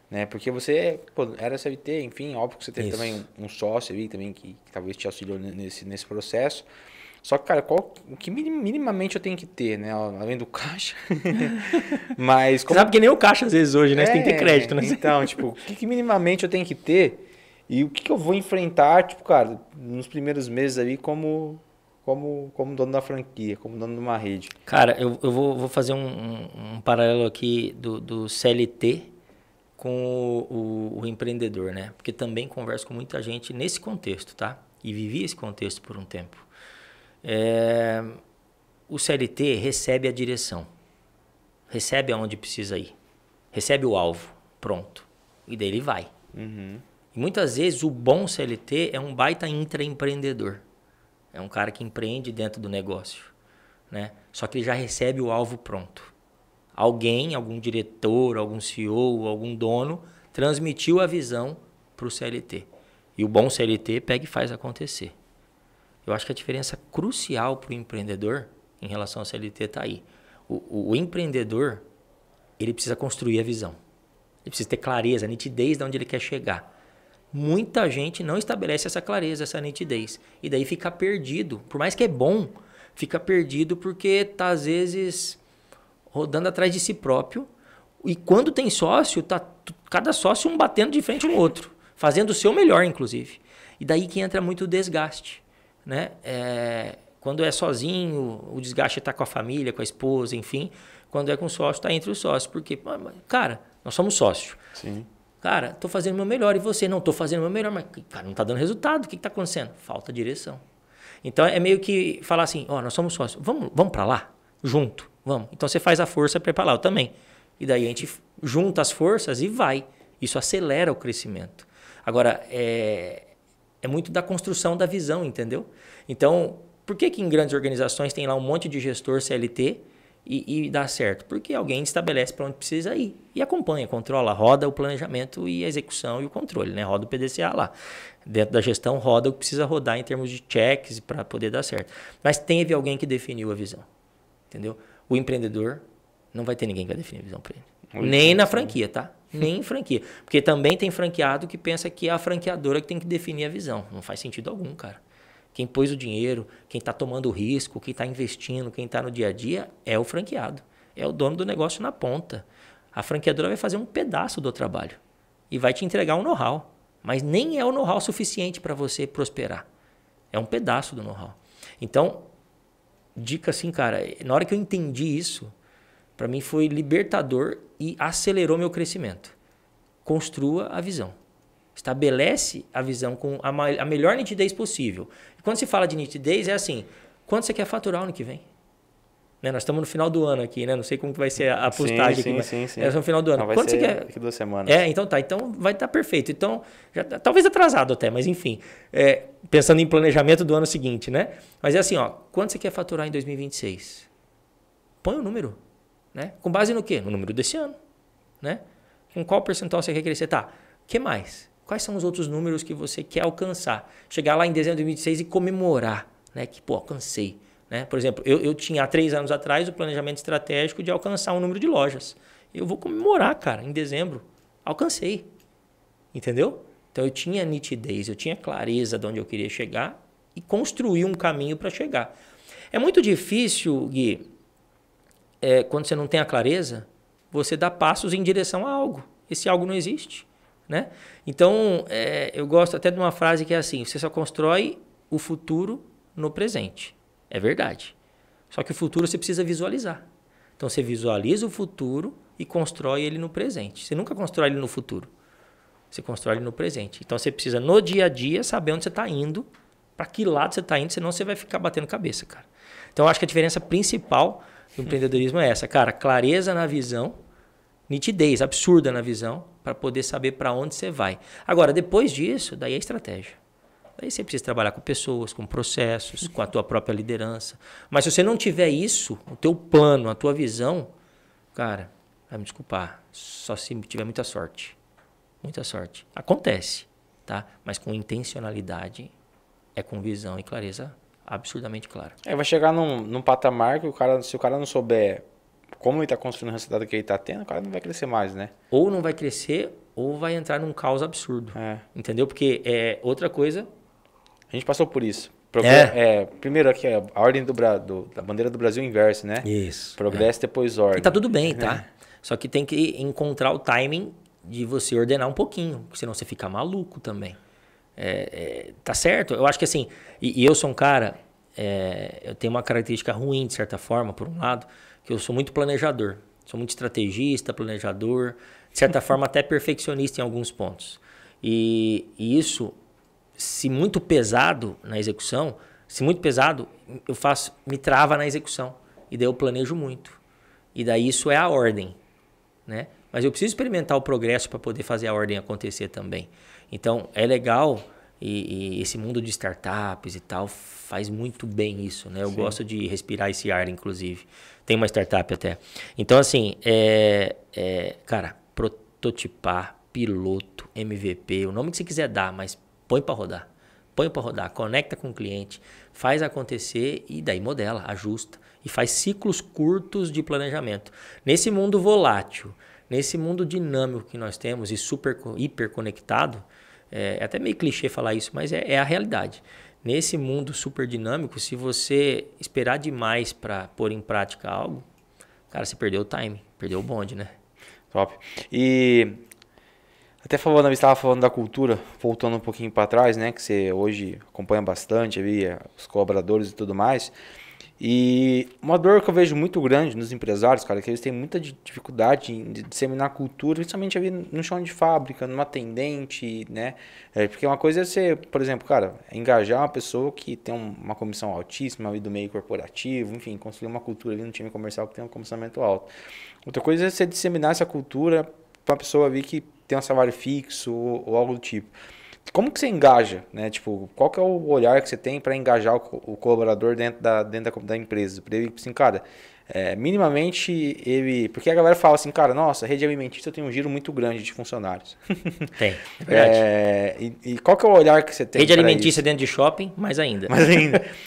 Né? Porque você era CLT, enfim, óbvio que você teve também um sócio ali também que talvez te auxiliou nesse processo. Só que, cara, o que minimamente eu tenho que ter, né? Além do caixa. Mas Você sabe que nem o caixa às vezes hoje, né? Você tem que ter crédito, né? Então, tipo, o que minimamente eu tenho que ter e o que eu vou enfrentar, tipo, cara, nos primeiros meses ali como dono da franquia, como dono de uma rede? Cara, eu vou fazer um paralelo aqui do CLT com o empreendedor, né? Porque também converso com muita gente nesse contexto, tá? E vivi esse contexto por um tempo. O CLT recebe a direção, recebe aonde precisa ir, recebe o alvo, pronto. E daí ele vai. Uhum. E muitas vezes o bom CLT é um baita intraempreendedor. É um cara que empreende dentro do negócio, né? Só que ele já recebe o alvo pronto. Algum diretor, algum CEO, algum dono, transmitiu a visão para o CLT. E o bom CLT pega e faz acontecer. Eu acho que a diferença crucial para o empreendedor em relação ao CLT está aí. O empreendedor, ele precisa construir a visão. Ele precisa ter clareza, nitidez de onde ele quer chegar. Muita gente não estabelece essa clareza, essa nitidez. E daí fica perdido. Por mais que é bom, fica perdido porque está, às vezes, rodando atrás de si próprio. E quando tem sócio, tá cada sócio um batendo de frente no outro. Fazendo o seu melhor, inclusive. E daí que entra muito o desgaste. Né? Quando é sozinho, o desgaste está com a família, com a esposa, enfim. Quando é com sócio, está entre os sócios. Porque, cara, nós somos sócios. Sim. Cara, tô fazendo o meu melhor. E você? Não, tô fazendo o meu melhor. Mas, cara, não tá dando resultado. O que tá acontecendo? Falta direção. Então, é meio que falar assim, nós somos sócios. Vamos para lá? Junto. Vamos. Então, você faz a força para ir para lá. Eu também. E daí, a gente junta as forças e vai. Isso acelera o crescimento. Agora, é muito da construção da visão, entendeu? Então, por que em grandes organizações tem lá um monte de gestor CLT e dá certo? Porque alguém estabelece para onde precisa ir e acompanha, controla, roda o planejamento e a execução e o controle, né? Roda o PDCA lá. Dentro da gestão, roda o que precisa rodar em termos de checks para poder dar certo. Mas teve alguém que definiu a visão, entendeu? O empreendedor, não vai ter ninguém que vai definir a visão para ele. Nem na franquia, tá? Nem em franquia. Porque também tem franqueado que pensa que é a franqueadora que tem que definir a visão. Não faz sentido algum, cara. Quem pôs o dinheiro, quem está tomando o risco, quem está investindo, quem está no dia a dia é o franqueado. É o dono do negócio na ponta. A franqueadora vai fazer um pedaço do trabalho e vai te entregar um know-how, mas nem é o know-how suficiente para você prosperar. É um pedaço do know-how. Então, dica assim, cara, na hora que eu entendi isso, para mim foi libertador e acelerou meu crescimento. Construa a visão. Estabelece a visão com a melhor nitidez possível. E quando se fala de nitidez, é assim, quanto você quer faturar o ano que vem? Né? Nós estamos no final do ano aqui, né? Não sei como que vai ser a postagem aqui. Sim. Nós no final do ano. Não, vai quanto ser você quer? daqui 2 semanas. Então tá. Então vai estar perfeito. Então, talvez atrasado até, mas enfim. Pensando em planejamento do ano seguinte, né? Mas é assim, ó, quanto você quer faturar em 2026? Põe o número, né? Com base no quê? No número desse ano, né? Com qual percentual você quer crescer? Tá. O que mais? Quais são os outros números que você quer alcançar? Chegar lá em dezembro de 2026 e comemorar, né? Que, pô, alcancei. Né? Por exemplo, eu tinha há 3 anos atrás o planejamento estratégico de alcançar um número de lojas. Eu vou comemorar, cara, em dezembro. Alcancei. Entendeu? Então eu tinha nitidez, eu tinha clareza de onde eu queria chegar e construir um caminho para chegar. É muito difícil, Gui, quando você não tem a clareza, você dá passos em direção a algo. Esse algo não existe. Né? Então, eu gosto até de uma frase que é assim, você só constrói o futuro no presente. É verdade. Só que o futuro você precisa visualizar. Então você visualiza o futuro e constrói ele no presente. Você nunca constrói ele no futuro. Você constrói ele no presente. Então você precisa no dia a dia saber onde você está indo, para que lado você está indo, senão você vai ficar batendo cabeça, cara. Então eu acho que a diferença principal do empreendedorismo é essa, cara, clareza na visão, nitidez absurda na visão, para poder saber para onde você vai. Agora, depois disso, daí é estratégia. Aí você precisa trabalhar com pessoas, com processos, com a tua própria liderança. Mas se você não tiver isso, o teu plano, a tua visão, cara, vai me desculpar, só se tiver muita sorte. Muita sorte. Acontece, tá? Mas com intencionalidade, com visão e clareza absurdamente clara. Vai chegar num patamar que se o cara não souber como ele está construindo o resultado que ele está tendo, o cara não vai crescer mais, né? Ou não vai crescer, ou vai entrar num caos absurdo. Entendeu? Porque outra coisa... A gente passou por isso. Primeiro aqui, a ordem da bandeira do Brasil inversa, né? Isso. Progresso, depois ordem. E tá tudo bem, tá? Só que tem que encontrar o timing de você ordenar um pouquinho, senão você fica maluco também. Tá certo? Eu acho que assim, e eu sou um cara, eu tenho uma característica ruim, de certa forma, por um lado, que eu sou muito planejador. Sou muito estrategista, planejador, de certa forma até perfeccionista em alguns pontos. E isso... Se muito pesado na execução, me trava na execução. E daí eu planejo muito. E daí isso é a ordem, né? Mas eu preciso experimentar o progresso para poder fazer a ordem acontecer também. Então, é legal e esse mundo de startups e tal faz muito bem isso, né? Eu gosto de respirar esse ar, inclusive. Tem uma startup até. Então, assim, cara, prototipar, piloto, MVP, o nome que você quiser dar, mas põe para rodar, conecta com o cliente, faz acontecer e daí modela, ajusta e faz ciclos curtos de planejamento. Nesse mundo volátil, nesse mundo dinâmico que nós temos e hiper conectado, é até meio clichê falar isso, mas é a realidade. Nesse mundo super dinâmico, se você esperar demais para pôr em prática algo, cara, você perdeu o time, perdeu o bonde, né? Top. E... Até estava falando da cultura, voltando um pouquinho para trás, né? Que você hoje acompanha bastante, os colaboradores e tudo mais. E uma dor que eu vejo muito grande nos empresários, cara, é que eles têm muita dificuldade em disseminar a cultura, principalmente ali no chão de fábrica, numa atendente, né? Porque uma coisa é você, por exemplo, cara, engajar uma pessoa que tem uma comissão altíssima ali do meio corporativo, enfim, construir uma cultura ali no time comercial que tem um comissionamento alto. Outra coisa é você disseminar essa cultura para uma pessoa ali que tem um salário fixo ou algo do tipo. Como que você engaja, né? Tipo, qual que é o olhar que você tem para engajar o colaborador dentro da empresa? Para ele, assim, cara, minimamente ele... Porque a galera fala assim, cara, nossa, a rede alimentícia tem um giro muito grande de funcionários. Tem, é verdade. E qual que é o olhar que você tem? Rede alimentícia dentro de shopping, mais ainda.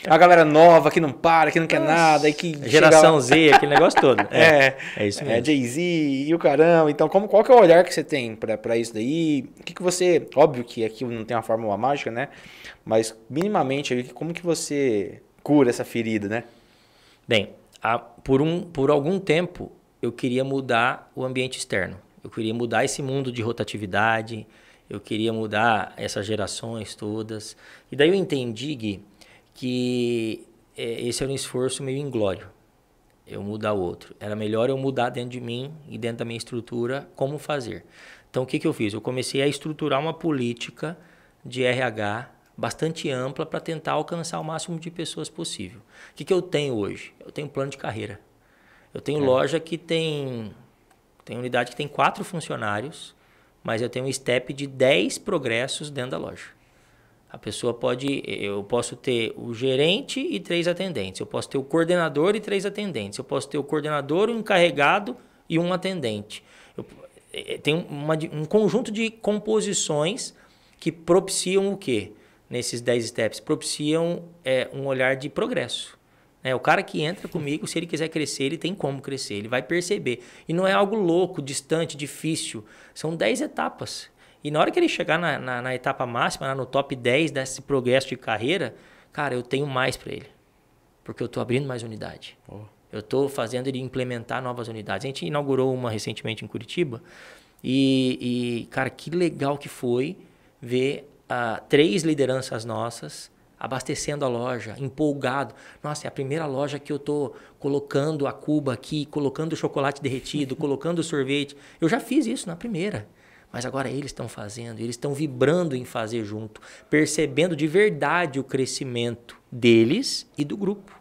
A galera nova que não para, que não quer nada. E que geração Z, aquele negócio todo. É isso mesmo. Jay-Z e o caramba. Então, qual que é o olhar que você tem para isso daí? O que você... Óbvio que aqui não tem uma fórmula mágica, né? Mas minimamente, como que você cura essa ferida, né? Bem... Por algum tempo, eu queria mudar o ambiente externo. Eu queria mudar esse mundo de rotatividade, eu queria mudar essas gerações todas. E daí eu entendi, Gui, que esse era um esforço meio inglório, eu mudar o outro. Era melhor eu mudar dentro de mim e dentro da minha estrutura como fazer. Então, o que eu fiz? Eu comecei a estruturar uma política de RH bastante ampla para tentar alcançar o máximo de pessoas possível. O que eu tenho hoje? Eu tenho um plano de carreira. Eu tenho loja que tem unidade que tem 4 funcionários, mas eu tenho um step de 10 progressos dentro da loja. A pessoa eu posso ter o gerente e 3 atendentes. Eu posso ter o coordenador e 3 atendentes. Eu posso ter o coordenador, um encarregado e um atendente. Tem um conjunto de composições que propiciam o quê? Nesses 10 steps, propiciam um olhar de progresso. O cara que entra comigo, se ele quiser crescer, ele tem como crescer, ele vai perceber. E não é algo louco, distante, difícil. São 10 etapas. E na hora que ele chegar na etapa máxima, no top 10 desse progresso de carreira, cara, eu tenho mais para ele. Porque eu estou abrindo mais unidade. Eu estou fazendo ele implementar novas unidades. A gente inaugurou uma recentemente em Curitiba. E cara, que legal que foi ver 3 lideranças nossas abastecendo a loja, empolgado. Nossa, é a primeira loja que eu estou colocando a cuba aqui, colocando o chocolate derretido, colocando o sorvete. Eu já fiz isso na primeira. Mas agora eles estão fazendo, eles estão vibrando em fazer junto, percebendo de verdade o crescimento deles e do grupo.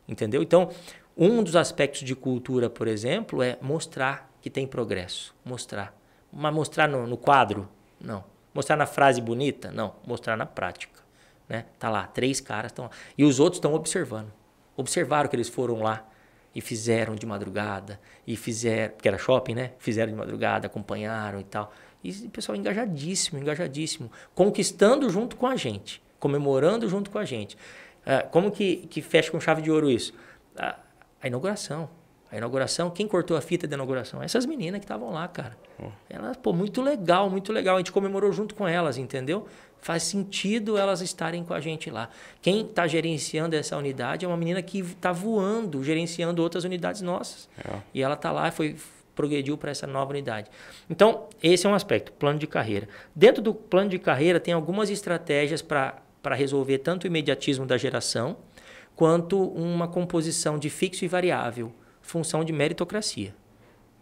Entendeu? Então, um dos aspectos de cultura, por exemplo, é mostrar que tem progresso. Mostrar. Mas mostrar no quadro? Não. Mostrar na frase bonita? Não. Mostrar na prática. Né? Tá lá, 3 caras estão lá. E os outros estão observando. Observaram que eles foram lá e fizeram de madrugada. E fizeram, porque era shopping, né? Fizeram de madrugada, acompanharam e tal. E o pessoal engajadíssimo, engajadíssimo. Conquistando junto com a gente. Comemorando junto com a gente. Como que fecha com chave de ouro isso? A inauguração. A inauguração, quem cortou a fita da inauguração? Essas meninas que estavam lá, cara. Elas, muito legal, muito legal. A gente comemorou junto com elas, entendeu? Faz sentido elas estarem com a gente lá. Quem está gerenciando essa unidade é uma menina que está voando, gerenciando outras unidades nossas. E ela está lá e progrediu para essa nova unidade. Então, esse é um aspecto, plano de carreira. Dentro do plano de carreira, tem algumas estratégias para resolver tanto o imediatismo da geração, quanto uma composição de fixo e variável, função de meritocracia.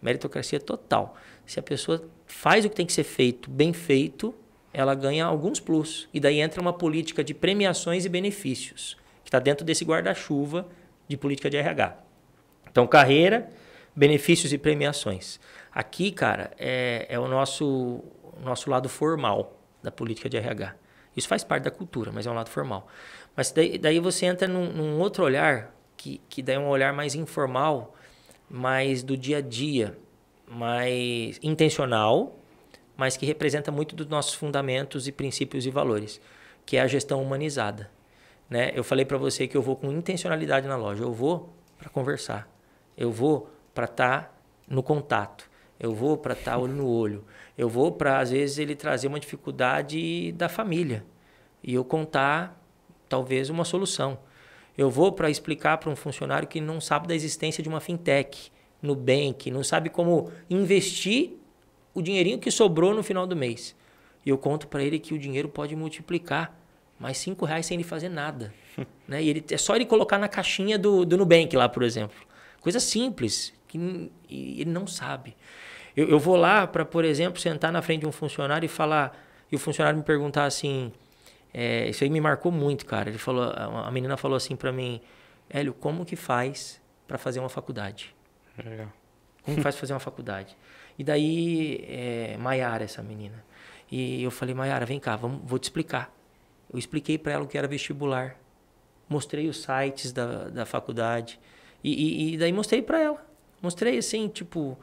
Meritocracia total. Se a pessoa faz o que tem que ser feito, bem feito, ela ganha alguns plus. E daí entra uma política de premiações e benefícios, que está dentro desse guarda-chuva de política de RH. Então, carreira, benefícios e premiações. Aqui, cara, é o nosso lado formal da política de RH. Isso faz parte da cultura, mas é um lado formal. Mas daí você entra num outro olhar, que daí é um olhar mais informal, mais do dia a dia, mais intencional, mas que representa muito dos nossos fundamentos e princípios e valores, que é a gestão humanizada. Né? Eu falei para você que eu vou com intencionalidade na loja, eu vou para conversar, eu vou para estar no contato, eu vou para estar olho no olho, eu vou para, às vezes, ele trazer uma dificuldade da família e eu contar, talvez, uma solução. Eu vou para explicar para um funcionário que não sabe da existência de uma fintech, Nubank, não sabe como investir o dinheirinho que sobrou no final do mês. E eu conto para ele que o dinheiro pode multiplicar mais R$5 sem ele fazer nada. Né? E é só ele colocar na caixinha do Nubank lá, por exemplo. Coisa simples, que ele não sabe. Eu vou lá para, por exemplo, sentar na frente de um funcionário e falar, e o funcionário me perguntar assim, isso aí me marcou muito, cara. A menina falou assim para mim, Hélio, como que faz para fazer uma faculdade? Legal. Como faz para fazer uma faculdade? E daí, Maiara, essa menina. E eu falei, Maiara, vem cá, vou te explicar. Eu expliquei para ela o que era vestibular. Mostrei os sites da faculdade. E daí mostrei para ela. Mostrei assim, tipo,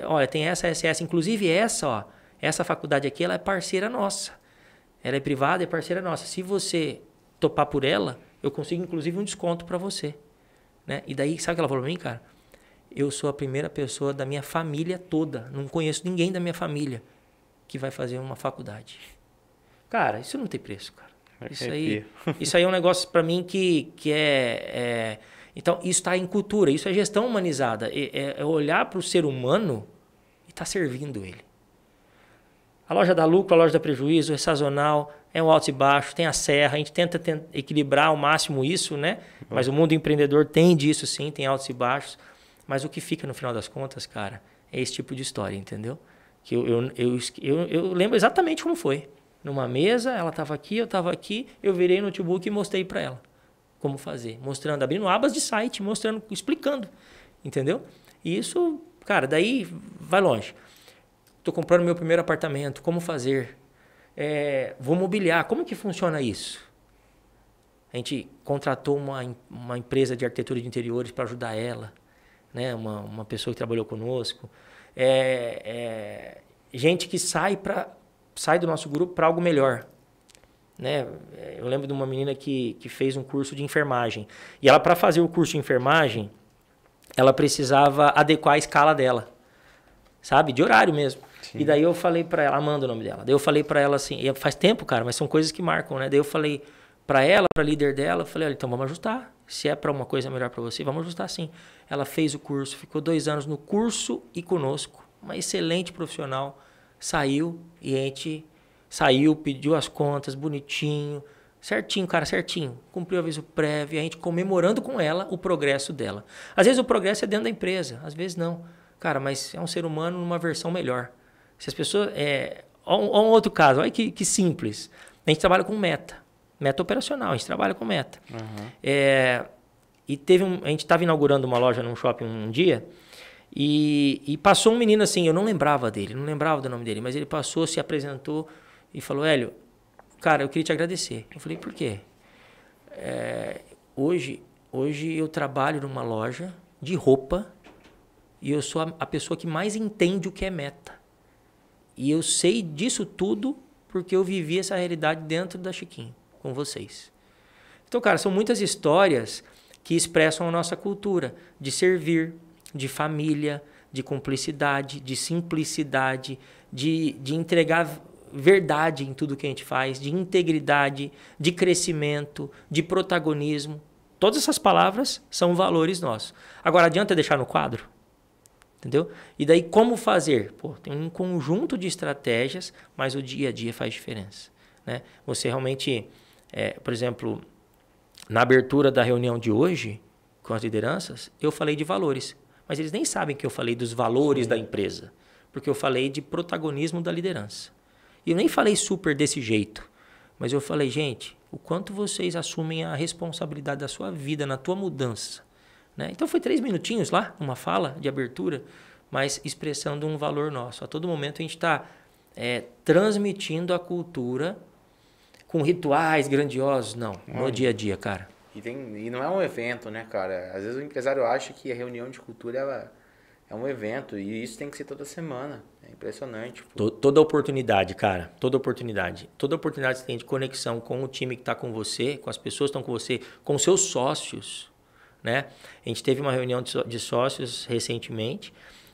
olha, tem essa. Inclusive essa faculdade aqui, ela é parceira nossa. Ela é privada, é parceira nossa. Se você topar por ela, eu consigo, inclusive, um desconto para você. Né? E daí, sabe o que ela falou para mim, cara? Eu sou a primeira pessoa da minha família toda. Não conheço ninguém da minha família que vai fazer uma faculdade. Cara, isso não tem preço, cara. Isso aí é um negócio para mim que Então, isso está em cultura, isso é gestão humanizada. É olhar para o ser humano e estar servindo ele. A loja dá lucro, a loja dá prejuízo, é sazonal, é um alto e baixo, tem a serra, a gente tenta equilibrar ao máximo isso, né? Mas o mundo empreendedor tem disso sim, tem altos e baixos. Mas o que fica no final das contas, cara, é esse tipo de história, entendeu? Que eu lembro exatamente como foi. Numa mesa, ela estava aqui, eu estava aqui, eu virei o notebook e mostrei para ela como fazer. Mostrando, abrindo abas de site, mostrando, explicando, entendeu? E isso, cara, daí vai longe. Estou comprando meu primeiro apartamento, como fazer? Vou mobiliar, como que funciona isso? A gente contratou uma empresa de arquitetura de interiores para ajudar ela, né? Uma pessoa que trabalhou conosco. Gente que sai do nosso grupo para algo melhor. Né? Eu lembro de uma menina que fez um curso de enfermagem. E ela, para fazer o curso de enfermagem, ela precisava adequar a escala dela. Sabe? De horário mesmo. Sim. E daí eu falei para ela, Amanda o nome dela. Daí eu falei para ela assim, faz tempo, cara, mas são coisas que marcam, né? Daí eu falei para ela, para líder dela, eu falei, olha, então vamos ajustar. Se é para uma coisa melhor para você, vamos ajustar sim. Ela fez o curso, ficou 2 anos no curso e conosco. Uma excelente profissional. Saiu e a gente saiu, pediu as contas, bonitinho, certinho, cara, certinho. Cumpriu o aviso prévio, a gente comemorando com ela o progresso dela. Às vezes o progresso é dentro da empresa, às vezes não. Cara, mas é um ser humano numa versão melhor. Se as pessoas... Olha um outro caso, olha que simples. A gente trabalha com meta operacional, a gente trabalha com meta. Uhum. E a gente estava inaugurando uma loja num shopping um dia e passou um menino assim, eu não lembrava dele, não lembrava do nome dele, mas ele passou, se apresentou e falou, Hélio, cara, eu queria te agradecer. Eu falei, por quê? Hoje eu trabalho numa loja de roupa e eu sou a pessoa que mais entende o que é meta. E eu sei disso tudo porque eu vivi essa realidade dentro da Chiquinho, com vocês. Então, cara, são muitas histórias que expressam a nossa cultura de servir, de família, de cumplicidade, de simplicidade, de entregar verdade em tudo que a gente faz, de integridade, de crescimento, de protagonismo. Todas essas palavras são valores nossos. Agora, adianta deixar no quadro? Entendeu? E daí como fazer? Pô, tem um conjunto de estratégias, mas o dia a dia faz diferença. Né? Você realmente, por exemplo, na abertura da reunião de hoje, com as lideranças, eu falei de valores. Mas eles nem sabem que eu falei dos valores da empresa, porque eu falei de protagonismo da liderança. E eu nem falei super desse jeito, mas eu falei, gente, o quanto vocês assumem a responsabilidade da sua vida, na tua mudança. Né? Então foi 3 minutinhos lá, uma fala de abertura, mas expressando um valor nosso. A todo momento a gente está transmitindo a cultura com rituais grandiosos, não, no dia a dia, cara. E não é um evento, né, cara? Às vezes o empresário acha que a reunião de cultura é um evento e isso tem que ser toda semana. É impressionante. Toda oportunidade, cara, toda oportunidade que você tem de conexão com o time que está com você, com as pessoas que estão com você, com seus sócios, né? A gente teve uma reunião de sócios recentemente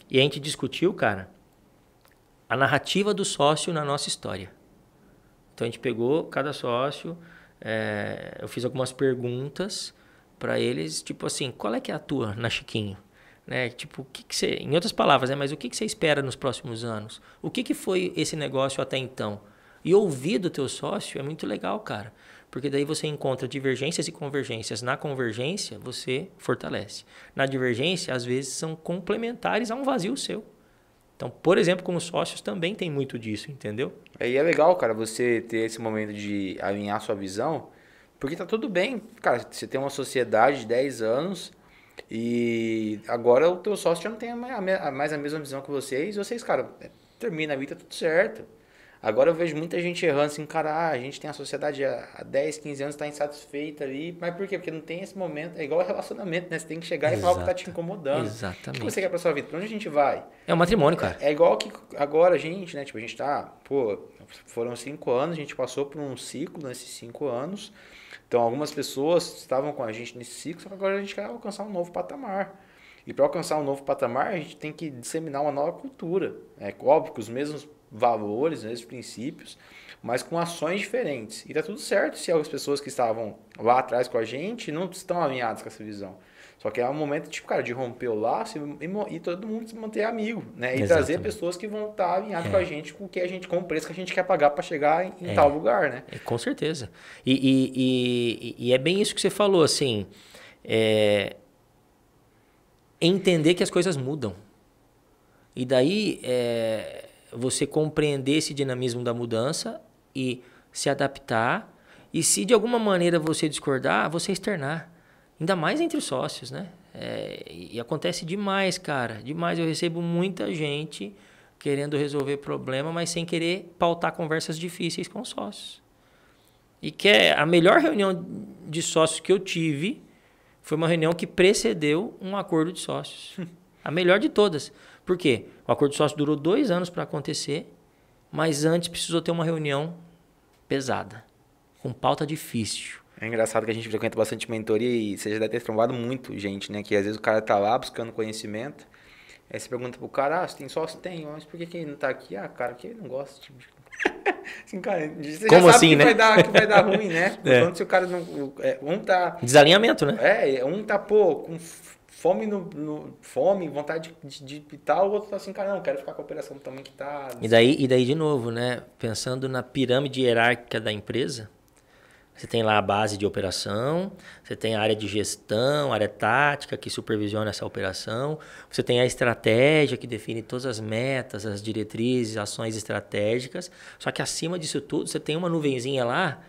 e a gente discutiu, cara, a narrativa do sócio na nossa história. Então a gente pegou cada sócio, eu fiz algumas perguntas para eles, tipo assim, qual é que é a tua na Chiquinho? Né? Tipo, o que você, em outras palavras, mas o que você espera nos próximos anos? O que foi esse negócio até então? E ouvir do teu sócio é muito legal, cara. Porque daí você encontra divergências e convergências. Na convergência, você fortalece. Na divergência, às vezes, são complementares a um vazio seu. Então, por exemplo, como sócios, também tem muito disso, entendeu? E é legal, cara, você ter esse momento de alinhar sua visão, porque tá tudo bem. Cara, você tem uma sociedade de 10 anos e agora o teu sócio já não tem mais a mesma visão que vocês. Vocês, cara, termina a vida, tá tudo certo. Agora eu vejo muita gente errando assim, cara, a gente tem a sociedade há 10, 15 anos, tá insatisfeita ali. Mas por quê? Porque não tem esse momento, é igual relacionamento, né? Você tem que chegar e falar o que tá te incomodando. Exatamente. O que você quer pra sua vida? Pra onde a gente vai? É um matrimônio, cara. É igual que agora a gente, né? Tipo, a gente tá, foram 5 anos, a gente passou por um ciclo nesses 5 anos. Então, algumas pessoas estavam com a gente nesse ciclo, só que agora a gente quer alcançar um novo patamar. E para alcançar um novo patamar, a gente tem que disseminar uma nova cultura. É óbvio que os mesmos valores, os mesmos princípios, mas com ações diferentes. E tá tudo certo se as pessoas que estavam lá atrás com a gente não estão alinhadas com essa visão. Só que é um momento, tipo, cara, de romper o laço e todo mundo se manter amigo, né? E Exatamente. trazer pessoas que vão estar alinhadas com a gente, com o preço que a gente quer pagar para chegar em tal lugar, né? Com certeza. E é bem isso que você falou, assim, entender que as coisas mudam. E daí, você compreender esse dinamismo da mudança e se adaptar. E se de alguma maneira você discordar, você externar. Ainda mais entre os sócios, né? E acontece demais, cara. Demais. Eu recebo muita gente querendo resolver problema, mas sem querer pautar conversas difíceis com os sócios. E que a melhor reunião de sócios que eu tive foi uma reunião que precedeu um acordo de sócios. A melhor de todas. Por quê? O acordo de sócios durou 2 anos para acontecer, mas antes precisou ter uma reunião pesada, com pauta difícil. É engraçado que a gente frequenta bastante mentoria e você já deve ter trombado muito gente, né? Que às vezes o cara tá lá buscando conhecimento, aí você pergunta pro cara, você tem sócio? Tem, mas por que ele não tá aqui? Cara, porque ele não gosta, tipo... assim, cara, você como já sabe assim, que né? vai dar ruim, né? Quando se o cara não... um tá... Desalinhamento, né? Um tá, com fome fome, vontade de pitar, o outro tá assim, cara, não, quero ficar com a operação também que tá... E daí, de novo, né? Pensando na pirâmide hierárquica da empresa, você tem lá a base de operação, você tem a área de gestão, a área tática que supervisiona essa operação, você tem a estratégia que define todas as metas, as diretrizes, ações estratégicas, só que acima disso tudo você tem uma nuvenzinha lá,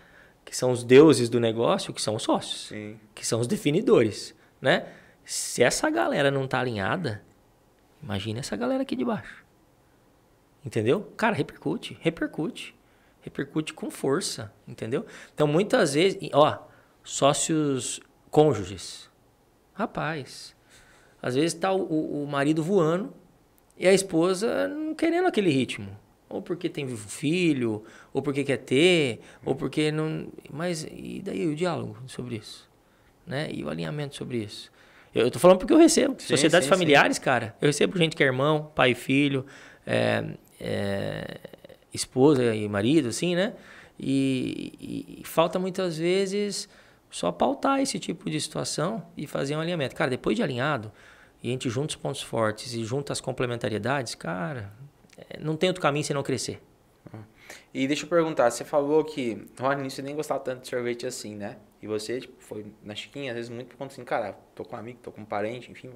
que são os deuses do negócio, que são os sócios, Sim. que são os definidores, né? Se essa galera não tá alinhada, imagina essa galera aqui de baixo. Entendeu? Cara, repercute. Repercute com força, entendeu? Então, muitas vezes, sócios cônjuges. Rapaz, às vezes tá o marido voando e a esposa não querendo aquele ritmo. Ou porque tem filho, ou porque quer ter, ou porque não... Mas e daí o diálogo sobre isso? Né? E o alinhamento sobre isso? Eu tô falando porque eu recebo. Sociedades familiares, cara. Eu recebo gente que é irmão, pai e filho, esposa e marido, assim, né? E falta muitas vezes só pautar esse tipo de situação e fazer um alinhamento. Cara, depois de alinhado, e a gente junta os pontos fortes e junta as complementariedades, cara, não tem outro caminho senão crescer. E deixa eu perguntar, você falou que no início você nem gostava tanto de sorvete assim, né? E você, tipo, foi na Chiquinha, às vezes muito por conta assim, cara, tô com um amigo, tô com um parente, enfim,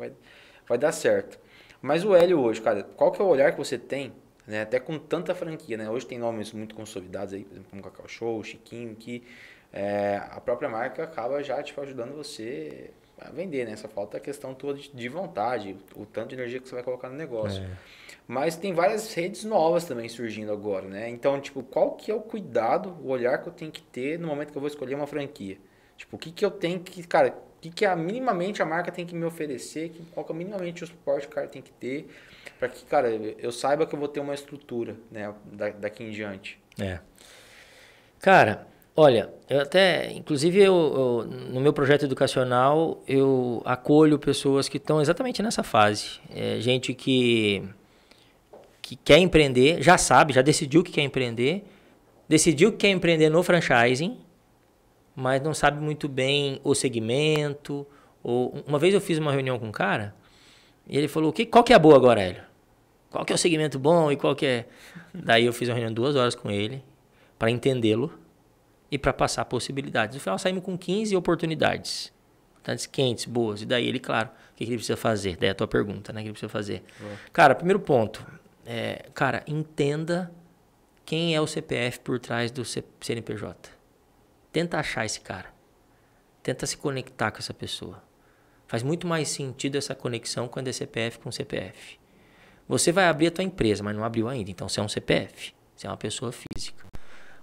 vai dar certo. Mas o Hélio hoje, cara, qual que é o olhar que você tem, né? Até com tanta franquia, né? Hoje tem nomes muito consolidados aí, por exemplo, como Cacau Show, Chiquinho, que a própria marca acaba já, tipo, ajudando você a vender, né? Só falta a questão toda de vontade, o tanto de energia que você vai colocar no negócio. Mas tem várias redes novas também surgindo agora, né? Então, tipo, qual que é o cuidado, o olhar que eu tenho que ter no momento que eu vou escolher uma franquia? Tipo, o que eu tenho que, cara, o que minimamente a marca tem que me oferecer, qual que é minimamente o suporte que o cara tem que ter, para que, cara, eu saiba que eu vou ter uma estrutura, né, daqui em diante. Cara, olha, eu até, inclusive eu, no meu projeto educacional, eu acolho pessoas que estão exatamente nessa fase. Gente que quer empreender, já sabe, já decidiu que quer empreender, decidiu que quer empreender no franchising, mas não sabe muito bem o segmento. Uma vez eu fiz uma reunião com um cara e ele falou, qual que é a boa agora, Hélio? Qual que é o segmento bom e qual que é... Daí eu fiz uma reunião de 2 horas com ele para entendê-lo e para passar possibilidades. No final saímos com 15 oportunidades. Oportunidades quentes, boas. E daí ele, claro, o que ele precisa fazer? Daí é a tua pergunta, né? O que ele precisa fazer? Cara, primeiro ponto. Cara, entenda quem é o CPF por trás do CNPJ. Tenta achar esse cara. Tenta se conectar com essa pessoa. Faz muito mais sentido essa conexão quando é CPF com CPF. Você vai abrir a tua empresa, mas não abriu ainda. Então, você é um CPF. Você é uma pessoa física.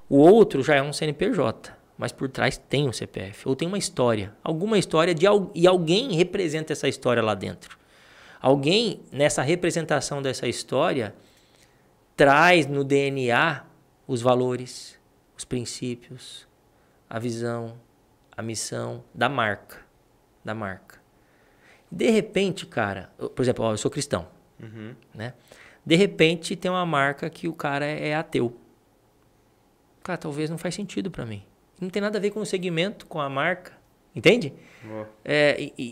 O outro já é um CNPJ, mas por trás tem um CPF. Ou tem uma história. Alguma história e alguém representa essa história lá dentro. Alguém, nessa representação dessa história, traz no DNA os valores, os princípios, a visão, a missão da marca. De repente, cara, por exemplo, eu sou cristão, né? De repente tem uma marca que o cara é ateu. Cara, talvez não faz sentido para mim. Não tem nada a ver com o segmento, com a marca, Entende?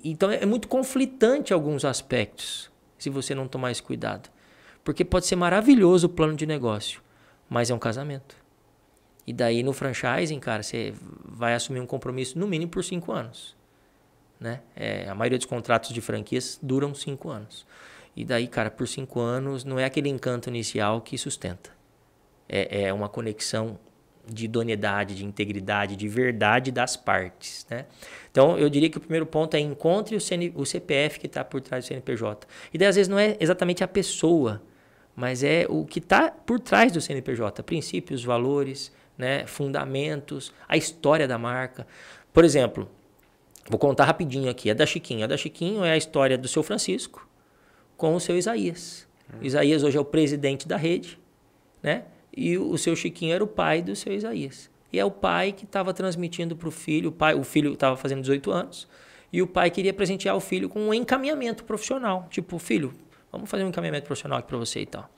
Então é muito conflitante alguns aspectos, se você não tomar esse cuidado. Porque pode ser maravilhoso o plano de negócio, mas é um casamento. E daí no franchising, cara, você vai assumir um compromisso no mínimo por 5 anos. Né? A maioria dos contratos de franquias duram 5 anos. E daí, cara, por 5 anos não é aquele encanto inicial que sustenta. É uma conexão de idoneidade, de integridade, de verdade das partes. Né? Então, eu diria que o primeiro ponto é encontre o CPF que está por trás do CNPJ. E daí, às vezes, não é exatamente a pessoa, mas é o que está por trás do CNPJ. Princípios, valores, né? Fundamentos, a história da marca. Por exemplo, vou contar rapidinho aqui. A da Chiquinho. A da Chiquinho é a história do seu Francisco com o seu Isaías. Isaías hoje é o presidente da rede, né? E o seu Chiquinho era o pai do seu Isaías. E é o pai que estava transmitindo para o filho. O filho estava fazendo 18 anos. E o pai queria presentear o filho com um encaminhamento profissional. Tipo, filho, vamos fazer um encaminhamento profissional aqui para você e tal.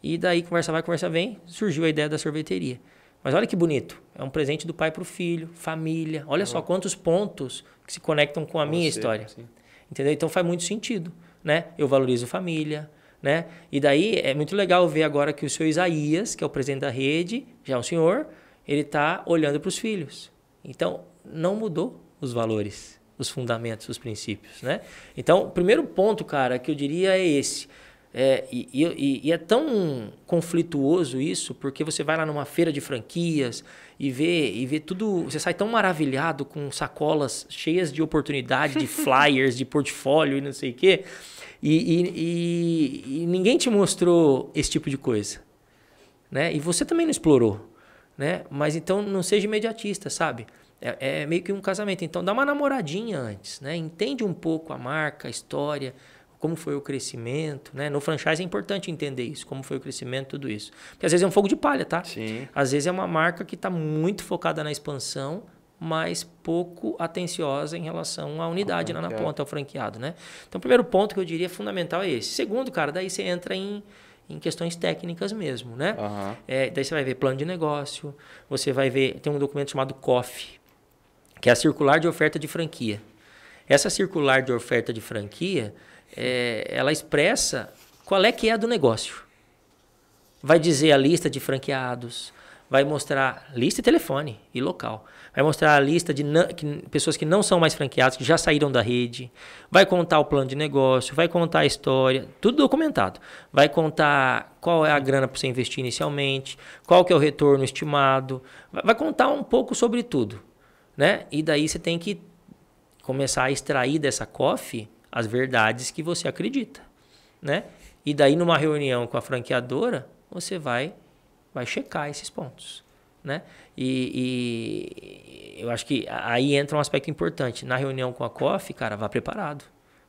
E daí, conversa vai, conversa vem, surgiu a ideia da sorveteria. Mas olha que bonito. É um presente do pai para o filho, família. Olha só quantos pontos que se conectam com a minha história. Sim. Entendeu? Então faz muito sentido. Né? Eu valorizo família. Né? E daí é muito legal ver agora que o seu Isaías, que é o presidente da rede, já é um senhor, ele está olhando para os filhos. Então, não mudou os valores, os fundamentos, os princípios. Né? Então, o primeiro ponto, cara, que eu diria é esse. E é tão conflituoso isso, porque você vai lá numa feira de franquias e vê tudo, você sai tão maravilhado com sacolas cheias de oportunidade, de flyers, de portfólio e não sei o quê, e ninguém te mostrou esse tipo de coisa, né? E você também não explorou, né? Mas então não seja imediatista, sabe? É meio que um casamento, então dá uma namoradinha antes, né? Entende um pouco a marca, a história, como foi o crescimento, né? No franchise é importante entender isso, como foi o crescimento, tudo isso. Porque às vezes é um fogo de palha, tá? Sim. Às vezes é uma marca que está muito focada na expansão, mas pouco atenciosa em relação à unidade lá na ponta, ao franqueado, né? Então, o primeiro ponto que eu diria fundamental é esse. Segundo, cara, daí você entra em questões técnicas mesmo, né? Uhum. Daí você vai ver plano de negócio, você vai ver, tem um documento chamado COF, que é a Circular de Oferta de Franquia. Essa Circular de Oferta de Franquia, ela expressa qual é que é a do negócio. Vai dizer a lista de franqueados, vai mostrar lista e telefone e local. Vai mostrar a lista de pessoas que não são mais franqueados, que já saíram da rede. Vai contar o plano de negócio, vai contar a história, tudo documentado. Vai contar qual é a grana para você investir inicialmente, qual que é o retorno estimado. Vai contar um pouco sobre tudo, né? E daí você tem que começar a extrair dessa COF as verdades que você acredita, né? E daí numa reunião com a franqueadora, você vai checar esses pontos, né? E eu acho que aí entra um aspecto importante. Na reunião com a COF, cara, vá preparado.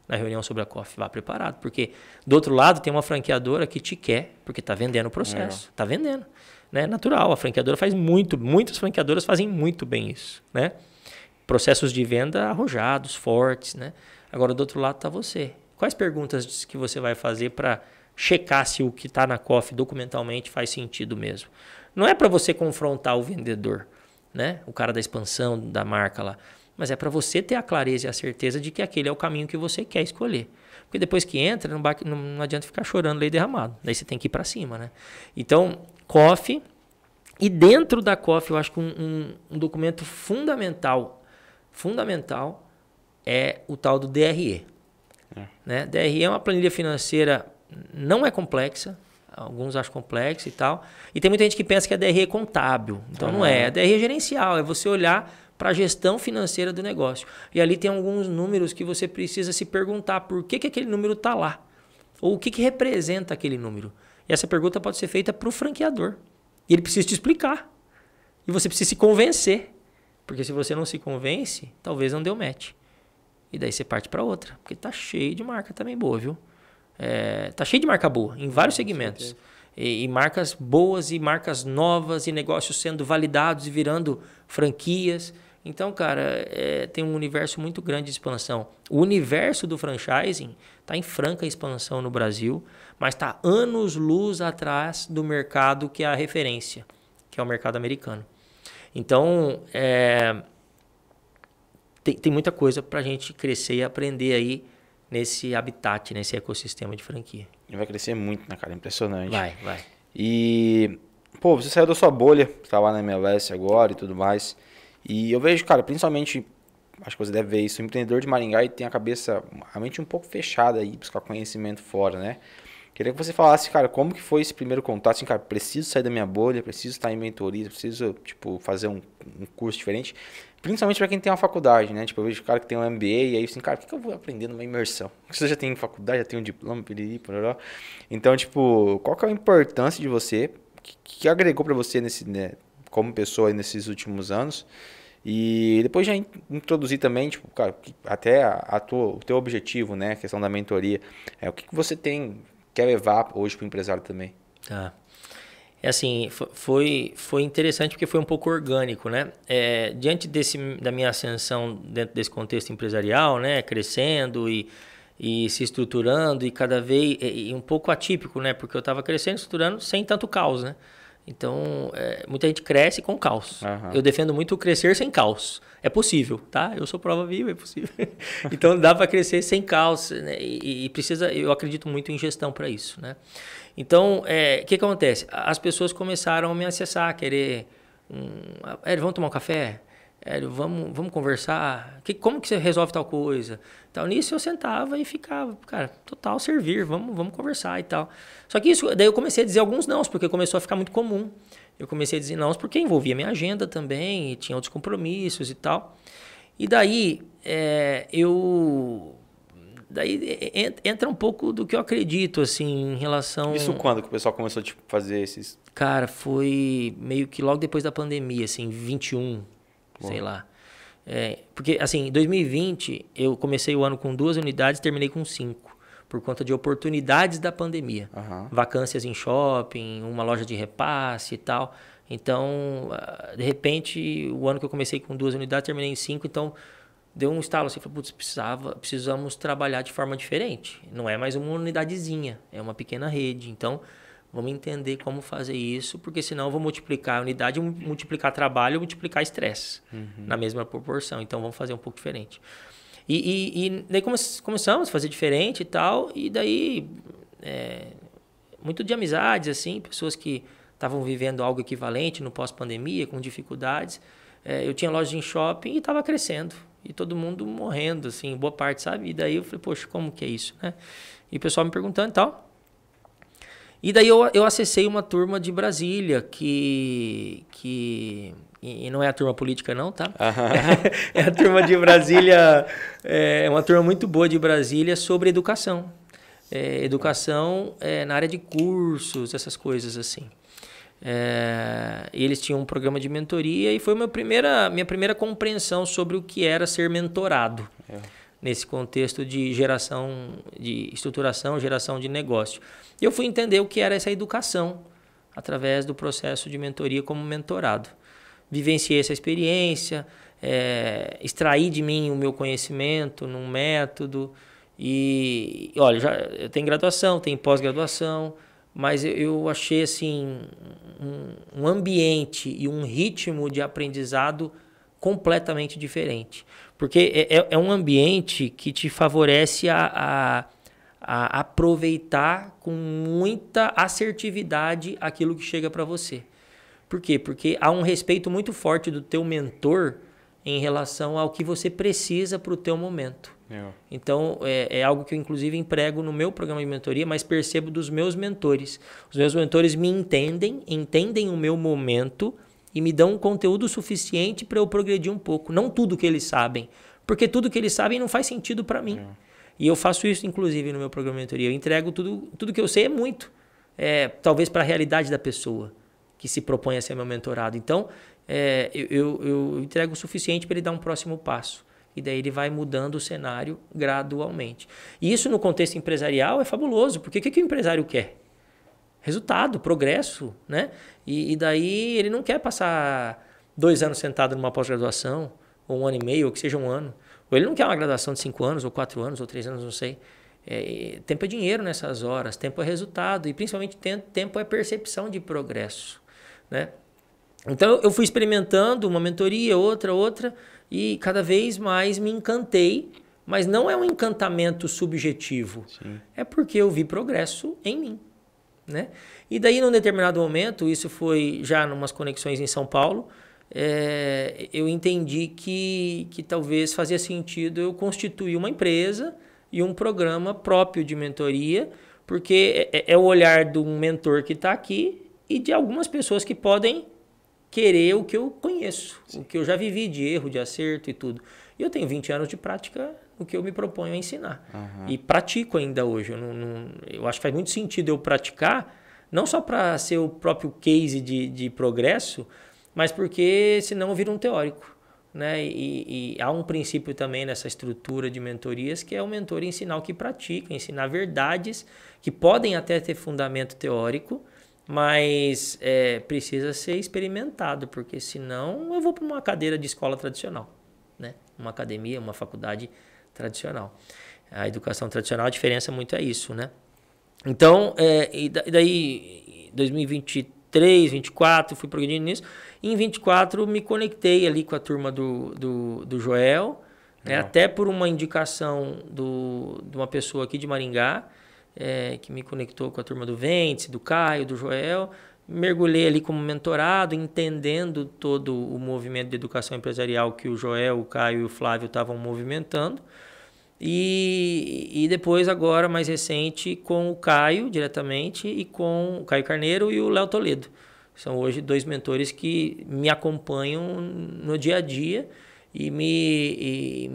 Na reunião sobre a COF, vá preparado. Porque do outro lado tem uma franqueadora que te quer, porque está vendendo o processo. Está vendendo. Né? Natural, a franqueadora faz muitas franqueadoras fazem muito bem isso, né? Processos de venda arrojados, fortes, né? Agora, do outro lado está você. Quais perguntas que você vai fazer para checar se o que está na COF documentalmente faz sentido mesmo? Não é para você confrontar o vendedor, né? O cara da expansão da marca lá. Mas é para você ter a clareza e a certeza de que aquele é o caminho que você quer escolher. Porque depois que entra, não adianta ficar chorando leite derramado. Daí você tem que ir para cima, né? Então, COF. E dentro da COF, eu acho que um documento fundamental é o tal do DRE. Né? DRE é uma planilha financeira, não é complexa, alguns acham complexa e tal, e tem muita gente que pensa que a DRE é contábil, então não é, a DRE é gerencial, é você olhar para a gestão financeira do negócio, e ali tem alguns números que você precisa se perguntar por que aquele número está lá, ou o que representa aquele número, e essa pergunta pode ser feita para o franqueador, e ele precisa te explicar, e você precisa se convencer. Porque se você não se convence, talvez não dê o match. E daí você parte para outra. Porque tá cheio de marca também boa, viu? Tá cheio de marca boa, em vários segmentos. E marcas boas e marcas novas e negócios sendo validados e virando franquias. Então, cara, tem um universo muito grande de expansão. O universo do franchising está em franca expansão no Brasil, mas está anos-luz atrás do mercado que é a referência, que é o mercado americano. Então, tem muita coisa para a gente crescer e aprender aí nesse habitat, nesse ecossistema de franquia. E vai crescer muito, né, cara? Impressionante. Vai. E, pô, você saiu da sua bolha, tá lá na MLS agora e tudo mais. E eu vejo, cara, principalmente, acho que você deve ver isso, o empreendedor de Maringá e tem a mente um pouco fechada aí, buscar conhecimento fora, né? Queria que você falasse, cara, como que foi esse primeiro contato, assim, cara, preciso sair da minha bolha, preciso estar em mentoria, preciso, tipo, fazer um curso diferente, principalmente para quem tem uma faculdade, né? Tipo, eu vejo cara que tem um MBA e aí, assim, cara, o que eu vou aprender numa imersão? Você já tem faculdade, já tem um diploma, piriri, pororó. Então, tipo, qual que é a importância de você, que agregou para você nesse, né, como pessoa nesses últimos anos? E depois já introduzir também, tipo, cara, até o teu objetivo, né, a questão da mentoria, o que você quer levar hoje para o empresário também? Tá. É assim, foi interessante porque foi um pouco orgânico, né? Diante da minha ascensão dentro desse contexto empresarial, né, crescendo e se estruturando e cada vez e um pouco atípico, né? Porque eu estava crescendo, estruturando sem tanto caos, né? Então, muita gente cresce com caos. Uhum. Eu defendo muito crescer sem caos. É possível, tá? Eu sou prova viva, é possível. Então, dá para crescer sem caos, né? E precisa, eu acredito muito em gestão para isso, né? Então, o que acontece? As pessoas começaram a me acessar, querer... vamos tomar um café? Vamos conversar? Como que você resolve tal coisa? Então, nisso eu sentava e ficava, cara, total servir, vamos conversar e tal. Só que daí eu comecei a dizer alguns nãos, porque começou a ficar muito comum. Eu comecei a dizer nãos porque envolvia minha agenda também, e tinha outros compromissos e tal. E daí, Daí entra um pouco do que eu acredito, assim, em relação... Isso quando que o pessoal começou a tipo, fazer esses... Cara, foi meio que logo depois da pandemia, assim, 21, sei lá. Porque, assim, em 2020, eu comecei o ano com 2 unidades e terminei com 5, por conta de oportunidades da pandemia. Uhum. Vacâncias em shopping, uma loja de repasse e tal. Então, de repente, o ano que eu comecei com 2 unidades, terminei em 5, então... Deu um estalo assim, falei, putz, precisamos trabalhar de forma diferente. Não é mais uma unidadezinha, é uma pequena rede. Então, vamos entender como fazer isso, porque senão eu vou multiplicar a unidade, multiplicar trabalho, multiplicar estresse na mesma proporção. Então, vamos fazer um pouco diferente. E daí começamos a fazer diferente e tal, e daí muito de amizades, assim, pessoas que estavam vivendo algo equivalente no pós-pandemia, com dificuldades. Eu tinha loja em shopping e estava crescendo. E todo mundo morrendo, assim, boa parte, sabe? E daí eu falei, poxa, como que é isso, né? E o pessoal me perguntando e tal. E daí eu acessei uma turma de Brasília, e não é a turma política não, tá? É a turma de Brasília, é uma turma muito boa de Brasília sobre educação. Educação na área de cursos, essas coisas assim. E eles tinham um programa de mentoria e foi minha primeira compreensão sobre o que era ser mentorado nesse contexto de estruturação, geração de negócio. E eu fui entender o que era essa educação através do processo de mentoria como mentorado. Vivenciei essa experiência, extraí de mim o meu conhecimento num método e olha, eu tenho graduação, tenho pós-graduação, mas eu achei assim um ambiente e um ritmo de aprendizado completamente diferente. Porque é um ambiente que te favorece a aproveitar com muita assertividade aquilo que chega para você. Por quê? Porque há um respeito muito forte do teu mentor em relação ao que você precisa para o teu momento. Então, é algo que eu, inclusive, emprego no meu programa de mentoria, mas percebo dos meus mentores. Os meus mentores me entendem o meu momento e me dão um conteúdo suficiente para eu progredir um pouco. Não tudo que eles sabem, porque tudo que eles sabem não faz sentido para mim. E eu faço isso, inclusive, no meu programa de mentoria. Eu entrego tudo que eu sei, é muito. Talvez para a realidade da pessoa que se propõe a ser meu mentorado. Então, eu entrego o suficiente para ele dar um próximo passo. E daí ele vai mudando o cenário gradualmente. E isso no contexto empresarial é fabuloso, porque o que o empresário quer? Resultado, progresso, né? E daí ele não quer passar 2 anos sentado numa pós-graduação, ou 1 ano e meio, ou que seja 1 ano. Ou ele não quer uma graduação de 5 anos, ou 4 anos, ou 3 anos, não sei. Tempo é dinheiro nessas horas, tempo é resultado, e principalmente tempo é percepção de progresso, né? Então eu fui experimentando uma mentoria, outra, e cada vez mais me encantei, mas não é um encantamento subjetivo, é porque eu vi progresso em mim, né? E daí, num determinado momento, isso foi já em umas conexões em São Paulo, eu entendi que talvez fazia sentido eu constituir uma empresa e um programa próprio de mentoria, porque é o olhar de um mentor que está aqui e de algumas pessoas que podem querer o que eu conheço, o que eu já vivi de erro, de acerto e tudo. E eu tenho 20 anos de prática no que eu me proponho a ensinar. E pratico ainda hoje. Eu acho que faz muito sentido eu praticar, não só para ser o próprio case de progresso, mas porque senão eu viro um teórico, né? E há um princípio também nessa estrutura de mentorias, que é o mentor ensinar o que pratica, ensinar verdades que podem até ter fundamento teórico, mas precisa ser experimentado, porque senão eu vou para uma cadeira de escola tradicional, né? Uma academia, uma faculdade tradicional. A educação tradicional, a diferença muito é isso, né? Então, e daí 2023, 24, fui progredindo nisso. Em 24, me conectei ali com a turma do Joel, né? Até por uma indicação de uma pessoa aqui de Maringá, que me conectou com a turma do Ventes, do Caio, do Joel. Mergulhei ali como mentorado, entendendo todo o movimento de educação empresarial que o Joel, o Caio e o Flávio estavam movimentando. E depois, agora, mais recente, com o Caio diretamente e com o Caio Carneiro e o Léo Toledo. São hoje 2 mentores que me acompanham no dia a dia e me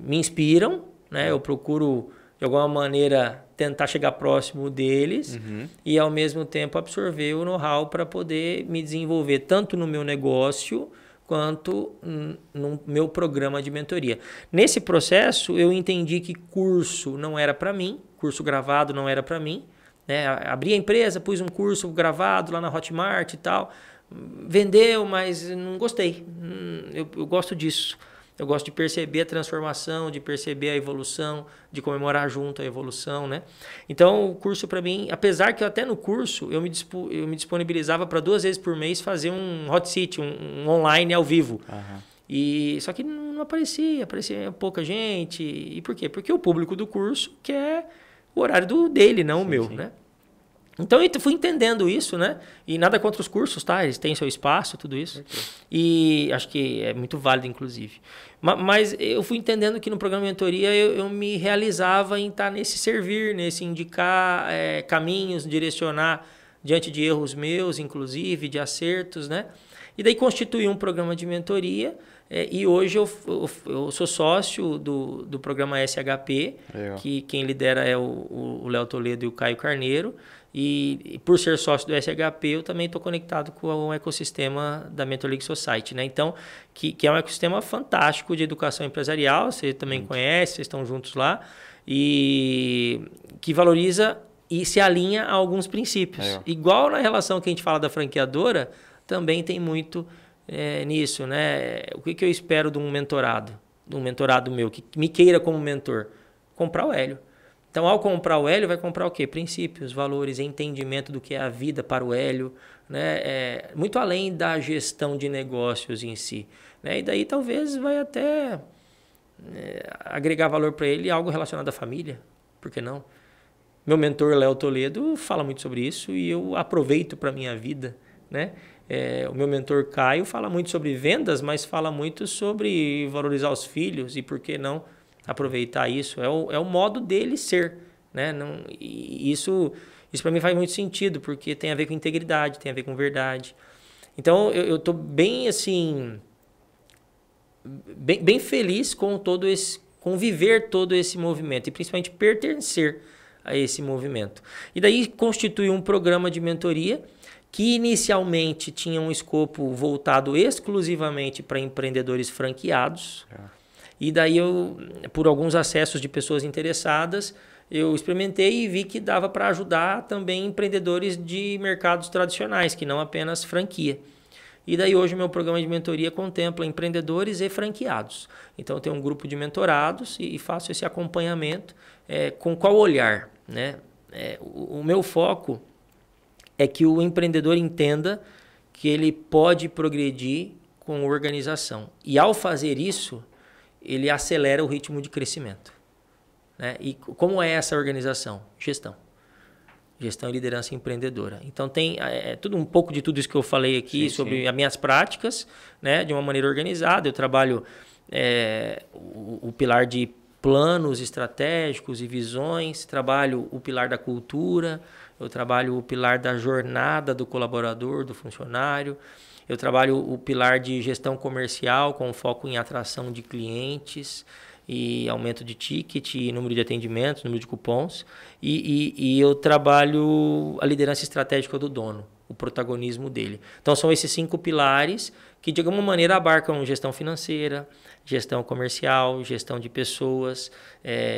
inspiram, né? Eu procuro, de alguma maneira, tentar chegar próximo deles e, ao mesmo tempo, absorver o know-how para poder me desenvolver tanto no meu negócio quanto no meu programa de mentoria. Nesse processo, eu entendi que curso não era para mim, curso gravado não era para mim, né? Abri a empresa, pus um curso gravado lá na Hotmart e tal, vendeu, mas não gostei. Eu gosto disso. Eu gosto de perceber a transformação, de perceber a evolução, de comemorar junto a evolução, né? Então, o curso para mim, apesar que até no curso eu me disponibilizava para 2 vezes por mês fazer um hot seat, um online ao vivo. E só que não aparecia pouca gente. E por quê? Porque o público do curso quer o horário dele, não o meu, né? Então, eu fui entendendo isso, né? E nada contra os cursos, tá? Eles têm seu espaço, tudo isso. E acho que é muito válido, inclusive. Mas eu fui entendendo que no programa de mentoria eu me realizava em estar nesse servir, nesse indicar caminhos, direcionar diante de erros meus, inclusive, de acertos, né? E daí constituí um programa de mentoria. E hoje eu sou sócio do programa SHP, que quem lidera é o Léo Toledo e o Caio Carneiro. E por ser sócio do SHP, eu também estou conectado com o ecossistema da Mentor League Society, né? Então, que é um ecossistema fantástico de educação empresarial, você também conhece, vocês estão juntos lá, e que valoriza e se alinha a alguns princípios. Igual na relação que a gente fala da franqueadora, também tem muito nisso, né? O que eu espero de um mentorado meu, que me queira como mentor? Comprar o Hélio. Então, ao comprar o Hélio, vai comprar o quê? Princípios, valores, entendimento do que é a vida para o Hélio, né? Muito além da gestão de negócios em si, né? E daí talvez vai até agregar valor para ele algo relacionado à família, por que não? Meu mentor, Léo Toledo, fala muito sobre isso e eu aproveito para a minha vida, né? O meu mentor, Caio, fala muito sobre vendas, mas fala muito sobre valorizar os filhos e por que não aproveitar isso. É o modo dele ser, né? E isso para mim faz muito sentido, porque tem a ver com integridade, tem a ver com verdade. Então, eu estou bem, assim, bem feliz com viver todo esse movimento e principalmente pertencer a esse movimento. E daí constitui um programa de mentoria que inicialmente tinha um escopo voltado exclusivamente para empreendedores franqueados. E daí por alguns acessos de pessoas interessadas, eu experimentei e vi que dava para ajudar também empreendedores de mercados tradicionais, que não apenas franquia. E daí hoje o meu programa de mentoria contempla empreendedores e franqueados. Então eu tenho um grupo de mentorados e faço esse acompanhamento. Com qual olhar, né? O meu foco é que o empreendedor entenda que ele pode progredir com organização. E ao fazer isso, ele acelera o ritmo de crescimento. Né? E como é essa organização? Gestão. Gestão e liderança empreendedora. Então tem tudo um pouco de tudo isso que eu falei aqui sobre as minhas práticas, né, de uma maneira organizada. Eu trabalho o pilar de planos estratégicos e visões, trabalho o pilar da cultura, eu trabalho o pilar da jornada do colaborador, do funcionário, eu trabalho o pilar de gestão comercial com foco em atração de clientes e aumento de ticket, e número de atendimentos, número de cupons, e eu trabalho a liderança estratégica do dono, o protagonismo dele. Então são esses 5 pilares que de alguma maneira abarcam gestão financeira, gestão comercial, gestão de pessoas,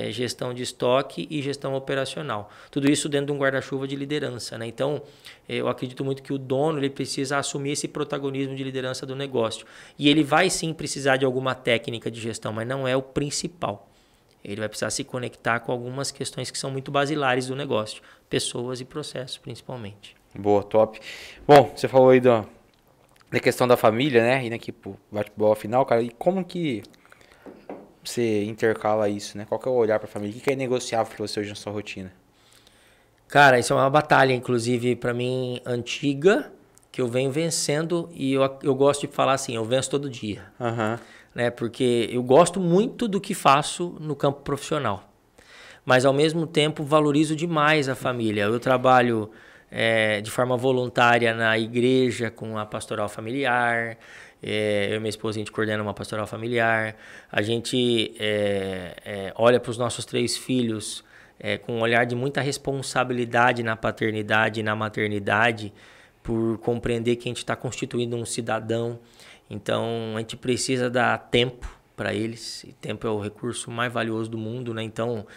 gestão de estoque e gestão operacional. Tudo isso dentro de um guarda-chuva de liderança, né? Então, eu acredito muito que o dono ele precisa assumir esse protagonismo de liderança do negócio. E ele vai sim precisar de alguma técnica de gestão, mas não é o principal. Ele vai precisar se conectar com algumas questões que são muito basilares do negócio. Pessoas e processos, principalmente. Boa, top. Bom, você falou aí da questão da família, né? Indo aqui pro bate-bola final, cara. E como que você intercala isso, né? Qual que é o olhar para a família? O que é negociável para você hoje na sua rotina? Cara, isso é uma batalha, inclusive, para mim, antiga, que eu venho vencendo. E eu gosto de falar assim, eu venço todo dia. Né? Porque eu gosto muito do que faço no campo profissional. Mas, ao mesmo tempo, valorizo demais a família. Eu trabalho de forma voluntária na igreja com a pastoral familiar. Eu e minha esposa, a gente coordena uma pastoral familiar. A gente olha para os nossos 3 filhos com um olhar de muita responsabilidade na paternidade e na maternidade, por compreender que a gente está constituindo um cidadão. Então, a gente precisa dar tempo para eles. E tempo é o recurso mais valioso do mundo, né? Então,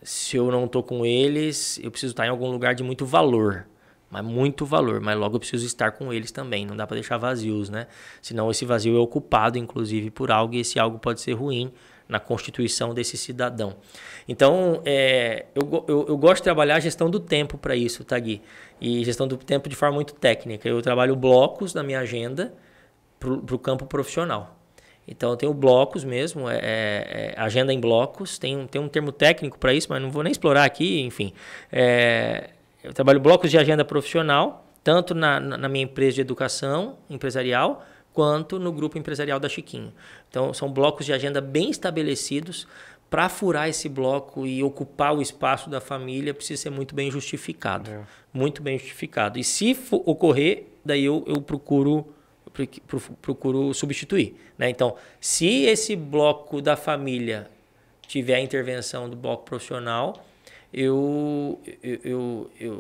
se eu não estou com eles, eu preciso estar em algum lugar de muito valor. Mas muito valor. Mas logo eu preciso estar com eles também. Não dá para deixar vazios, né? Senão esse vazio é ocupado, inclusive, por algo. E esse algo pode ser ruim na constituição desse cidadão. Então, eu gosto de trabalhar a gestão do tempo para isso, tá, Gui? E gestão do tempo de forma muito técnica. Eu trabalho blocos na minha agenda para o campo profissional. Então, eu tenho blocos mesmo, agenda em blocos. Tem um termo técnico para isso, mas não vou nem explorar aqui, enfim. Eu trabalho blocos de agenda profissional, tanto na minha empresa de educação empresarial, quanto no grupo empresarial da Chiquinho. Então, são blocos de agenda bem estabelecidos. Para furar esse bloco e ocupar o espaço da família, precisa ser muito bem justificado. Muito bem justificado. E se ocorrer, daí eu procuro substituir. Né? Então, se esse bloco da família tiver a intervenção do bloco profissional,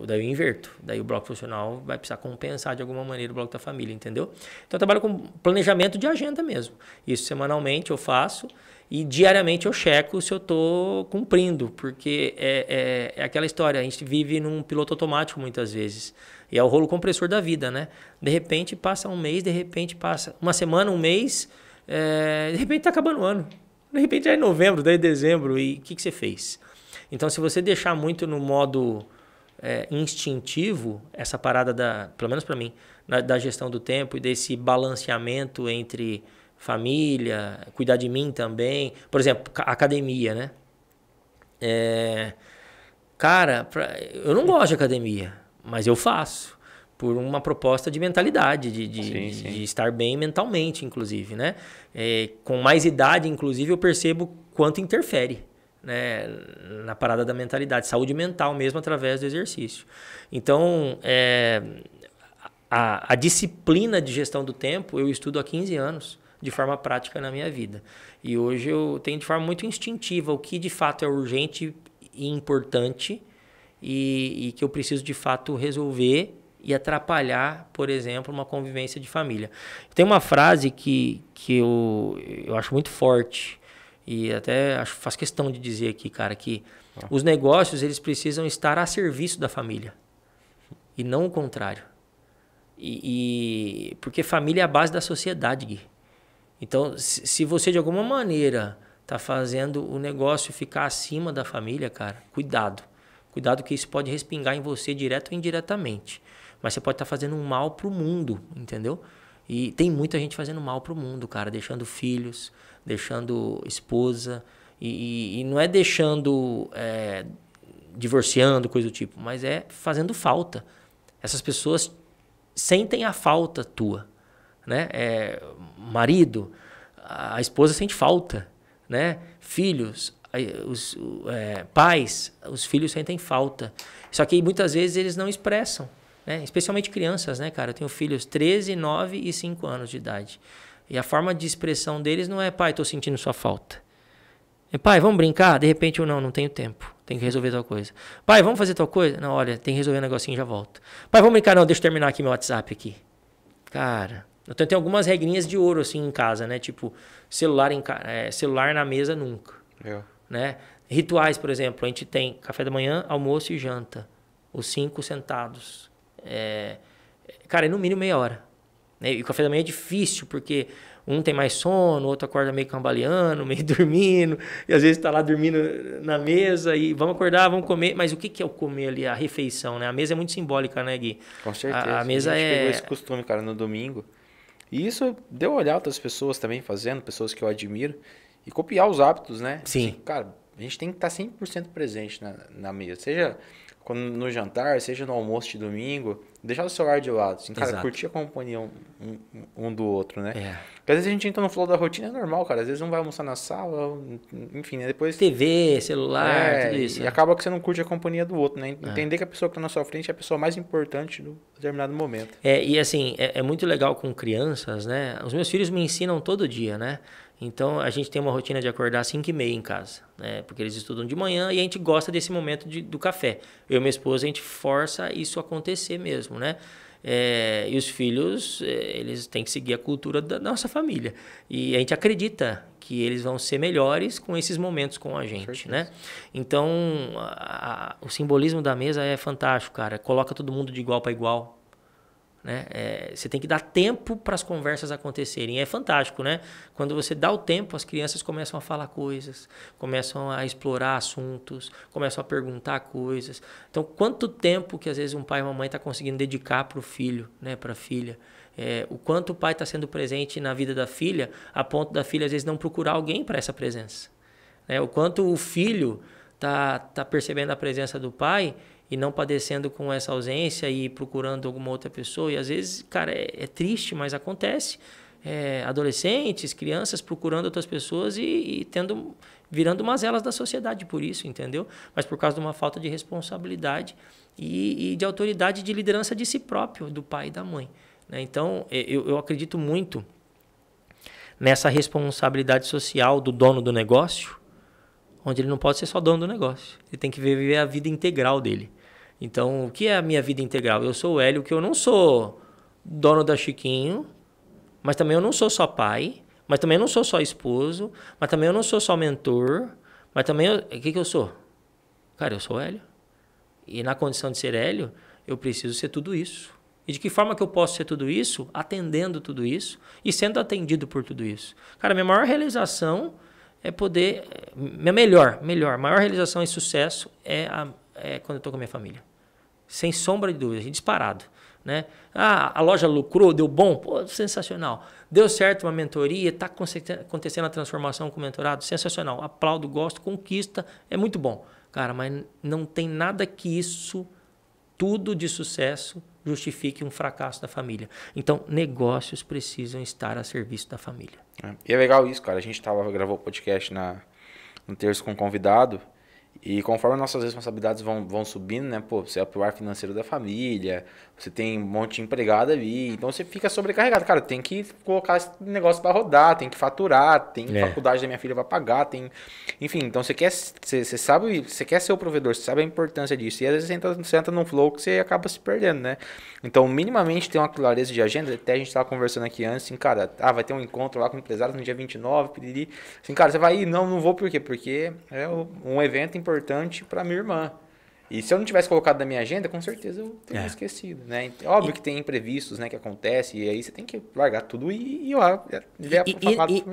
daí eu inverto. Daí o bloco profissional vai precisar compensar de alguma maneira o bloco da família, entendeu? Então eu trabalho com planejamento de agenda mesmo. Isso semanalmente eu faço e diariamente eu checo se eu estou cumprindo, porque é aquela história, a gente vive num piloto automático muitas vezes. E é o rolo compressor da vida, né? De repente passa um mês, de repente passa uma semana, um mês, de repente está acabando o ano. De repente já é novembro, daí é dezembro, e o que você fez? Então, se você deixar muito no modo instintivo, essa parada, pelo menos para mim, da gestão do tempo e desse balanceamento entre família, cuidar de mim também. Por exemplo, academia, né? Cara, eu não gosto de academia, mas eu faço. Por uma proposta de mentalidade, de estar bem mentalmente, inclusive, né? Com mais idade, inclusive, eu percebo quanto interfere. Né, na parada da mentalidade, saúde mental mesmo através do exercício. Então, a disciplina de gestão do tempo eu estudo há 15 anos de forma prática na minha vida. E hoje eu tenho de forma muito instintiva o que de fato é urgente e importante e que eu preciso de fato resolver e atrapalhar, por exemplo, uma convivência de família. Tem uma frase que eu acho muito forte, e até faço questão de dizer aqui, cara, que os negócios eles precisam estar a serviço da família e não o contrário. Porque família é a base da sociedade, Gui. Então, se você de alguma maneira está fazendo o negócio ficar acima da família, cara, cuidado. Cuidado que isso pode respingar em você direto ou indiretamente. Mas você pode estar fazendo um mal para o mundo, entendeu? E tem muita gente fazendo mal pro mundo, cara, deixando filhos, deixando esposa, e não é deixando, divorciando, coisa do tipo, mas é fazendo falta. Essas pessoas sentem a falta tua, né? Marido, a esposa sente falta, né? Filhos, pais, os filhos sentem falta. Só que muitas vezes eles não expressam, né? Especialmente crianças, né, cara? Eu tenho filhos 13, 9 e 5 anos de idade. E a forma de expressão deles não é, pai, tô sentindo sua falta. É, pai, vamos brincar? De repente eu não tenho tempo. Tenho que resolver tal coisa. Pai, vamos fazer tal coisa? Não, olha, tem que resolver um negocinho e já volto. Pai, vamos brincar? Não, deixa eu terminar aqui meu WhatsApp aqui. Cara, eu tenho algumas regrinhas de ouro assim em casa, né? Tipo, celular na mesa nunca. Né? Rituais, por exemplo, a gente tem café da manhã, almoço e janta. Os 5 sentados. Cara, é no mínimo meia hora. Né? E o café da manhã é difícil, porque um tem mais sono, o outro acorda meio cambaleando, meio dormindo, e às vezes está lá dormindo na mesa, e vamos acordar, vamos comer. Mas o que é o comer ali, a refeição, né? A mesa é muito simbólica, né, Gui? Com certeza. A mesa gente pegou esse costume, cara, no domingo. E isso deu olhar outras pessoas também fazendo, pessoas que eu admiro, e copiar os hábitos, né? Sim. Assim, cara, a gente tem que estar 100% presente na mesa. Seja no jantar, seja no almoço de domingo, deixar o celular de lado. Assim, cara, curtir a companhia um do outro, né? Porque às vezes a gente entra no flow da rotina, é normal, cara. Às vezes um vai almoçar na sala, enfim, né? Depois... TV, celular, tudo isso. E acaba que você não curte a companhia do outro, né? Entender que a pessoa que está na sua frente é a pessoa mais importante no determinado momento. E assim, é muito legal com crianças, né? Os meus filhos me ensinam todo dia, né? Então, a gente tem uma rotina de acordar às 5h30 em casa, né? Porque eles estudam de manhã e a gente gosta desse momento do café. Eu e minha esposa, a gente força isso acontecer mesmo, né? E os filhos, eles têm que seguir a cultura da nossa família. E a gente acredita que eles vão ser melhores com esses momentos com a gente, né? Então, o simbolismo da mesa é fantástico, cara. Coloca todo mundo de igual para igual. Né? Você tem que dar tempo para as conversas acontecerem. É fantástico, né? Quando você dá o tempo, as crianças começam a falar coisas, começam a explorar assuntos, começam a perguntar coisas. Então, quanto tempo que às vezes um pai e uma mãe está conseguindo dedicar para o filho, né? Para a filha? O quanto o pai está sendo presente na vida da filha, a ponto da filha às vezes não procurar alguém para essa presença. O quanto o filho tá percebendo a presença do pai e não padecendo com essa ausência e procurando alguma outra pessoa. E às vezes, cara, é triste, mas acontece. Adolescentes, crianças procurando outras pessoas e virando mazelas da sociedade por isso, entendeu? Mas por causa de uma falta de responsabilidade e de autoridade de liderança de si próprio, do pai e da mãe. Né? Então, eu acredito muito nessa responsabilidade social do dono do negócio, onde ele não pode ser só dono do negócio. Ele tem que viver a vida integral dele. Então, o que é a minha vida integral? Eu sou o Hélio, que eu não sou dono da Chiquinho, mas também eu não sou só pai, mas também eu não sou só esposo, mas também eu não sou só mentor, mas também... O que eu sou? Cara, eu sou Hélio. E na condição de ser Hélio, eu preciso ser tudo isso. E de que forma que eu posso ser tudo isso? Atendendo tudo isso e sendo atendido por tudo isso. Cara, minha maior realização é poder... maior realização e sucesso é quando eu estou com a minha família. Sem sombra de dúvida, disparado. Né? A loja lucrou, deu bom? Pô, sensacional. Deu certo uma mentoria, está acontecendo a transformação com o mentorado? Sensacional. Aplaudo, gosto, conquista, é muito bom. Cara, mas não tem nada que isso, tudo de sucesso, justifique um fracasso da família. Então, negócios precisam estar a serviço da família. E é legal isso, cara. A gente gravou o podcast no terço com um convidado. E conforme nossas responsabilidades vão subindo, né? Pô, você é o pilar financeiro da família, você tem um monte de empregado ali, então você fica sobrecarregado. Cara, tem que colocar esse negócio para rodar, tem que faturar, tem faculdade da minha filha para pagar, enfim, então você quer ser o provedor, você sabe a importância disso. E às vezes você entra num flow que você acaba se perdendo, né? Então, minimamente ter uma clareza de agenda, até a gente tava conversando aqui antes, assim, cara, vai ter um encontro lá com empresários no dia 29, piriri. Assim, cara, você vai ir? Não vou, por quê? Porque é um evento importante para minha irmã. E se eu não tivesse colocado na minha agenda, com certeza eu teria esquecido, né? Óbvio que tem imprevistos, né, que acontece, e aí você tem que largar tudo e ver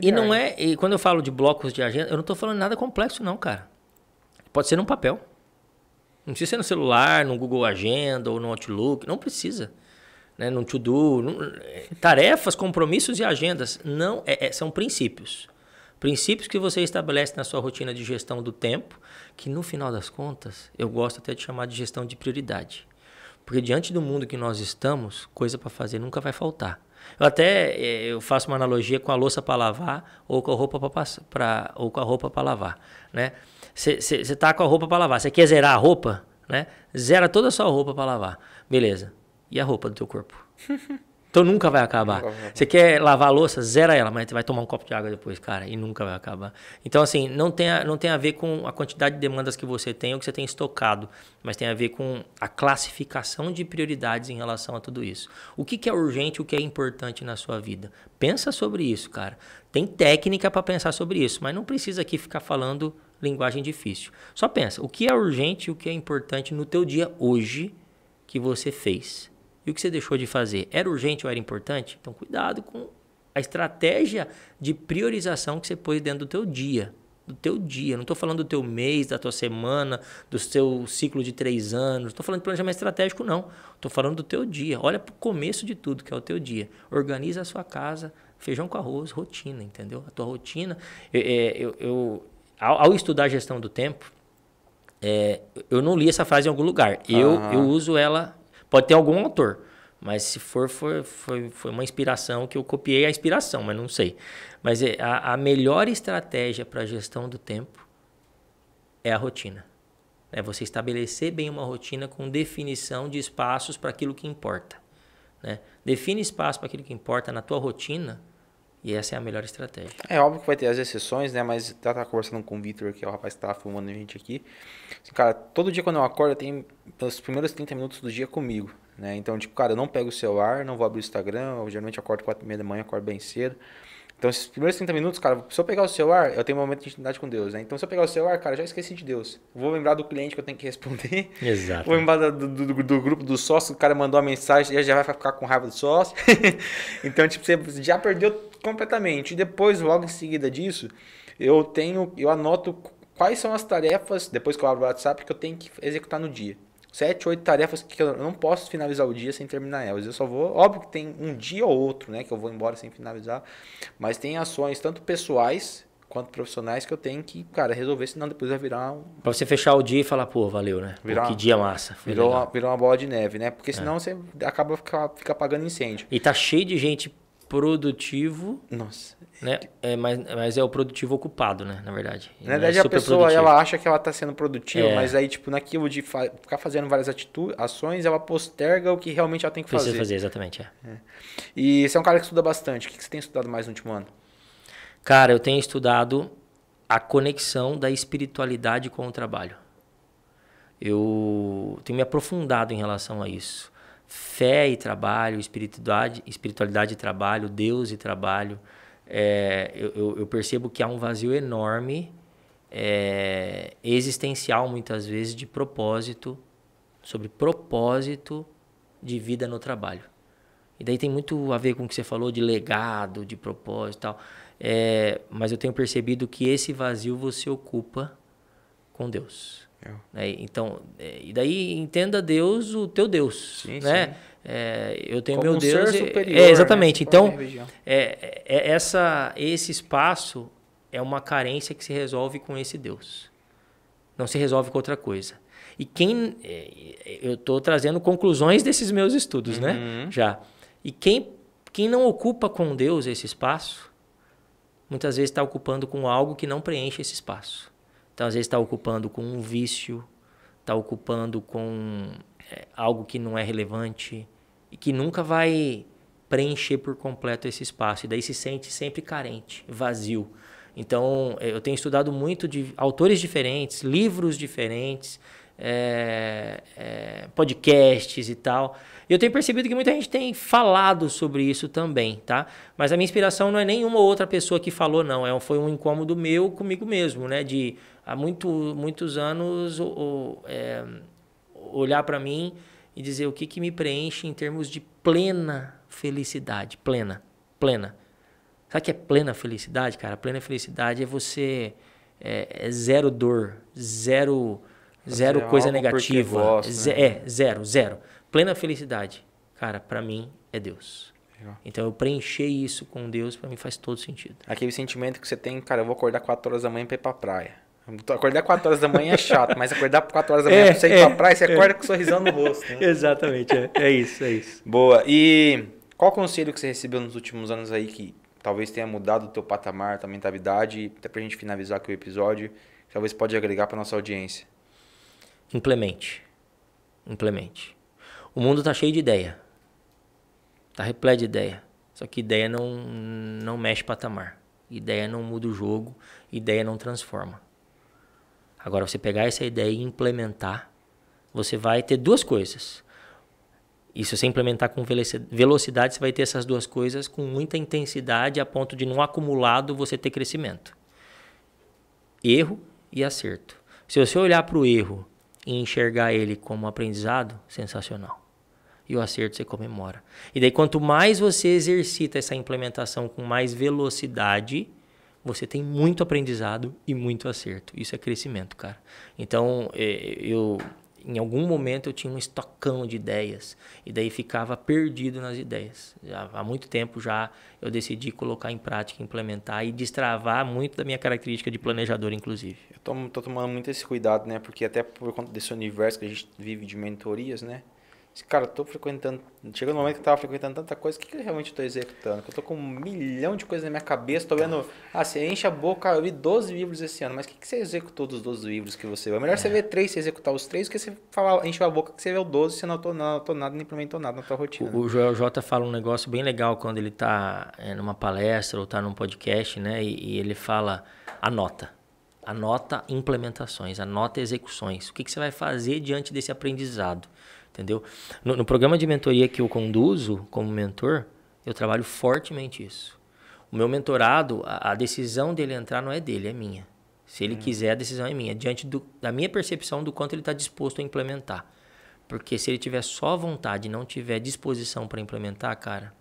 e não e quando eu falo de blocos de agenda, eu não estou falando nada complexo não, cara. Pode ser num papel. Não precisa ser no celular, no Google Agenda ou no Outlook, não precisa. né, num to-do, tarefas, compromissos e agendas. Não, são princípios. Princípios que você estabelece na sua rotina de gestão do tempo, que no final das contas, eu gosto até de chamar de gestão de prioridade. Porque diante do mundo que nós estamos, coisa para fazer nunca vai faltar. Eu faço uma analogia com a louça para lavar ou com a roupa para lavar, né? Você tá com a roupa para lavar, você quer zerar a roupa, né? Zera toda a sua roupa para lavar. Beleza. E a roupa do teu corpo? Então nunca vai acabar. Você quer lavar a louça, zera ela, mas você vai tomar um copo de água depois, cara, e nunca vai acabar. Então, assim, não tem a ver com a quantidade de demandas que você tem ou que você tem estocado, mas tem a ver com a classificação de prioridades em relação a tudo isso. O que é urgente, o que é importante na sua vida? Pensa sobre isso, cara. Tem técnica para pensar sobre isso, mas não precisa aqui ficar falando linguagem difícil. Só pensa, o que é urgente e o que é importante no teu dia hoje que você fez. E o que você deixou de fazer? Era urgente ou era importante? Então, cuidado com a estratégia de priorização que você pôs dentro do teu dia. Do teu dia. Não estou falando do teu mês, da tua semana, do seu ciclo de 3 anos. Não estou falando de planejamento estratégico, não. Estou falando do teu dia. Olha para o começo de tudo, que é o teu dia. Organiza a sua casa, feijão com arroz, rotina, entendeu? A tua rotina. Ao estudar a gestão do tempo, eu não li essa frase em algum lugar. Eu uso ela... Pode ter algum autor, mas se foi uma inspiração que eu copiei a inspiração, mas não sei. Mas a melhor estratégia para a gestão do tempo é a rotina. É você estabelecer bem uma rotina com definição de espaços para aquilo que importa. Né? Define espaço para aquilo que importa na tua rotina e essa é a melhor estratégia. É óbvio que vai ter as exceções, né? Mas eu tava conversando com o Vitor, que é o rapaz que tava filmando a gente aqui. Assim, cara, todo dia quando eu acordo, eu tenho os primeiros 30 minutos do dia comigo, né? Então, tipo, cara, eu não pego o celular, não vou abrir o Instagram. Eu geralmente acordo 4h30 da manhã, acordo bem cedo. Então, esses primeiros 30 minutos, cara, se eu pegar o celular, eu tenho um momento de intimidade com Deus, né? Então, se eu pegar o celular, cara, já esqueci de Deus. Vou lembrar do cliente que eu tenho que responder. Exato. Vou lembrar do grupo do sócio, o cara mandou uma mensagem, já vai ficar com raiva do sócio. Então, tipo, você já perdeu completamente. E depois, logo em seguida disso, eu anoto quais são as tarefas, depois que eu abro o WhatsApp, que eu tenho que executar no dia. 7, 8 tarefas que eu não posso finalizar o dia sem terminar elas. Eu só vou... Óbvio que tem um dia ou outro, né? Que eu vou embora sem finalizar. Mas tem ações, tanto pessoais quanto profissionais, que eu tenho que, cara, resolver. Senão depois vai virar um... Pra você fechar o dia e falar, pô, valeu, né? Pô, que dia massa. Virou uma bola de neve, né? Porque senão você acaba fica apagando incêndio. E tá cheio de gente produtivo... Nossa... Né? Mas é o produtivo ocupado, né? Na verdade. Na verdade, a pessoa ela acha que ela está sendo produtiva, mas aí, tipo, naquilo de ficar fazendo várias ações, ela posterga o que realmente ela tem que fazer. Precisa fazer, exatamente. E você é um cara que estuda bastante. O que você tem estudado mais no último ano? Cara, eu tenho estudado a conexão da espiritualidade com o trabalho. Eu tenho me aprofundado em relação a isso. Fé e trabalho, espiritualidade e trabalho, Deus e trabalho. Eu percebo que há um vazio enorme, existencial muitas vezes, de propósito, sobre propósito de vida no trabalho. E daí tem muito a ver com o que você falou de legado, de propósito e tal. Mas eu tenho percebido que esse vazio você ocupa com Deus. Então, e daí entenda Deus, o teu Deus, sim, né? Sim. Eu tenho como meu Deus. Ser superior, exatamente. Né? Então, esse espaço é uma carência que se resolve com esse Deus. Não se resolve com outra coisa. E eu estou trazendo conclusões desses meus estudos, né? Já. E quem não ocupa com Deus esse espaço, muitas vezes está ocupando com algo que não preenche esse espaço. Então, às vezes está ocupando com um vício, está ocupando com algo que não é relevante e que nunca vai preencher por completo esse espaço. E daí se sente sempre carente, vazio. Então, eu tenho estudado muito de autores diferentes, livros diferentes, podcasts e tal. E eu tenho percebido que muita gente tem falado sobre isso também, tá? Mas a minha inspiração não é nenhuma outra pessoa que falou, não. Foi um incômodo meu comigo mesmo, né? De há muitos anos olhar para mim e dizer o que me preenche em termos de plena felicidade. Plena. Sabe o que é plena felicidade, cara? Plena felicidade é você... zero dor, zero coisa negativa. Gosto, né? Zero. Plena felicidade. cara, para mim é Deus. Legal. Então eu preencher isso com Deus, para mim faz todo sentido. Aquele sentimento que você tem, cara, eu vou acordar 4 horas da manhã pra ir pra praia. Acordar 4 horas da manhã é chato, mas acordar 4 horas da manhã pra você ir pra praia, você acorda com um sorrisão no rosto. Né? Exatamente, é isso. Boa. E qual conselho que você recebeu nos últimos anos aí que talvez tenha mudado o teu patamar, tua mentalidade, até pra gente finalizar aqui o episódio, que talvez pode agregar pra nossa audiência? Implemente. O mundo tá cheio de ideia. Tá repleto de ideia. Só que ideia não mexe patamar. Ideia não muda o jogo. Ideia não transforma. Agora, você pegar essa ideia e implementar, você vai ter duas coisas. E se você implementar com velocidade, você vai ter essas duas coisas com muita intensidade a ponto de, num acumulado, você ter crescimento. Erro e acerto. Se você olhar para o erro e enxergar ele como aprendizado, sensacional. E o acerto você comemora. E daí, quanto mais você exercita essa implementação com mais velocidade, você tem muito aprendizado e muito acerto. Isso é crescimento, cara. Então, em algum momento eu tinha um estocão de ideias e daí ficava perdido nas ideias. Há muito tempo já eu decidi colocar em prática, implementar e destravar muito da minha característica de planejador, inclusive. Eu tô tomando muito esse cuidado, né? Porque até por conta desse universo que a gente vive de mentorias, né? Cara, eu tô frequentando... Chegou no momento que eu tava frequentando tanta coisa, o que eu realmente tô executando? Que eu tô com 1 milhão de coisas na minha cabeça, tô vendo... você enche a boca, eu li 12 livros esse ano, mas o que você executou dos 12 livros que você... É melhor você ver 3, você executar os 3, do que você enche a boca que você vê o 12 e você não anotou nada, nem implementou nada na tua rotina. O Joel J fala um negócio bem legal quando ele tá numa palestra ou tá num podcast, né? E ele fala, anota implementações, anota execuções. O que você vai fazer diante desse aprendizado? Entendeu? No programa de mentoria que eu conduzo como mentor, eu trabalho fortemente isso. O meu mentorado, a decisão dele entrar não é dele, é minha. Se ele quiser, a decisão é minha, diante da minha percepção do quanto ele está disposto a implementar. Porque se ele tiver só vontade e não tiver disposição para implementar, cara,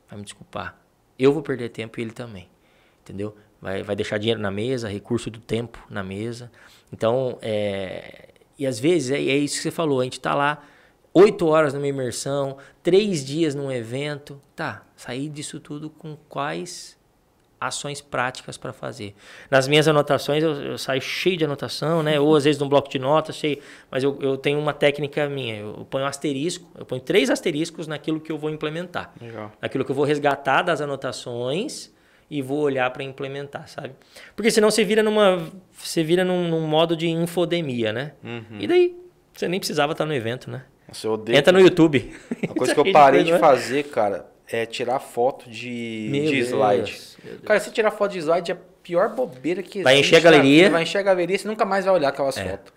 vai me desculpar. Eu vou perder tempo e ele também. Entendeu? Vai deixar dinheiro na mesa, recurso do tempo na mesa. Então, e às vezes é isso que você falou, a gente está lá 8 horas numa imersão, 3 dias num evento. Tá, sair disso tudo com quais ações práticas para fazer? Nas minhas anotações, eu saio cheio de anotação, né? Ou às vezes num bloco de notas, cheio. Mas eu tenho uma técnica minha. Eu ponho asterisco, eu ponho 3 asteriscos naquilo que eu vou implementar. Legal. Naquilo que eu vou resgatar das anotações e vou olhar para implementar, sabe? Porque senão você vira num modo de infodemia, né? Uhum. E daí, você nem precisava estar no evento, né? Nossa, eu odeio. Entra no YouTube. A coisa que eu parei de fazer, cara, é tirar foto de slide. Cara, se tirar foto de slide é a pior bobeira que existe. Vai encher a galeria. Vai encher a galeria e você nunca mais vai olhar aquelas fotos.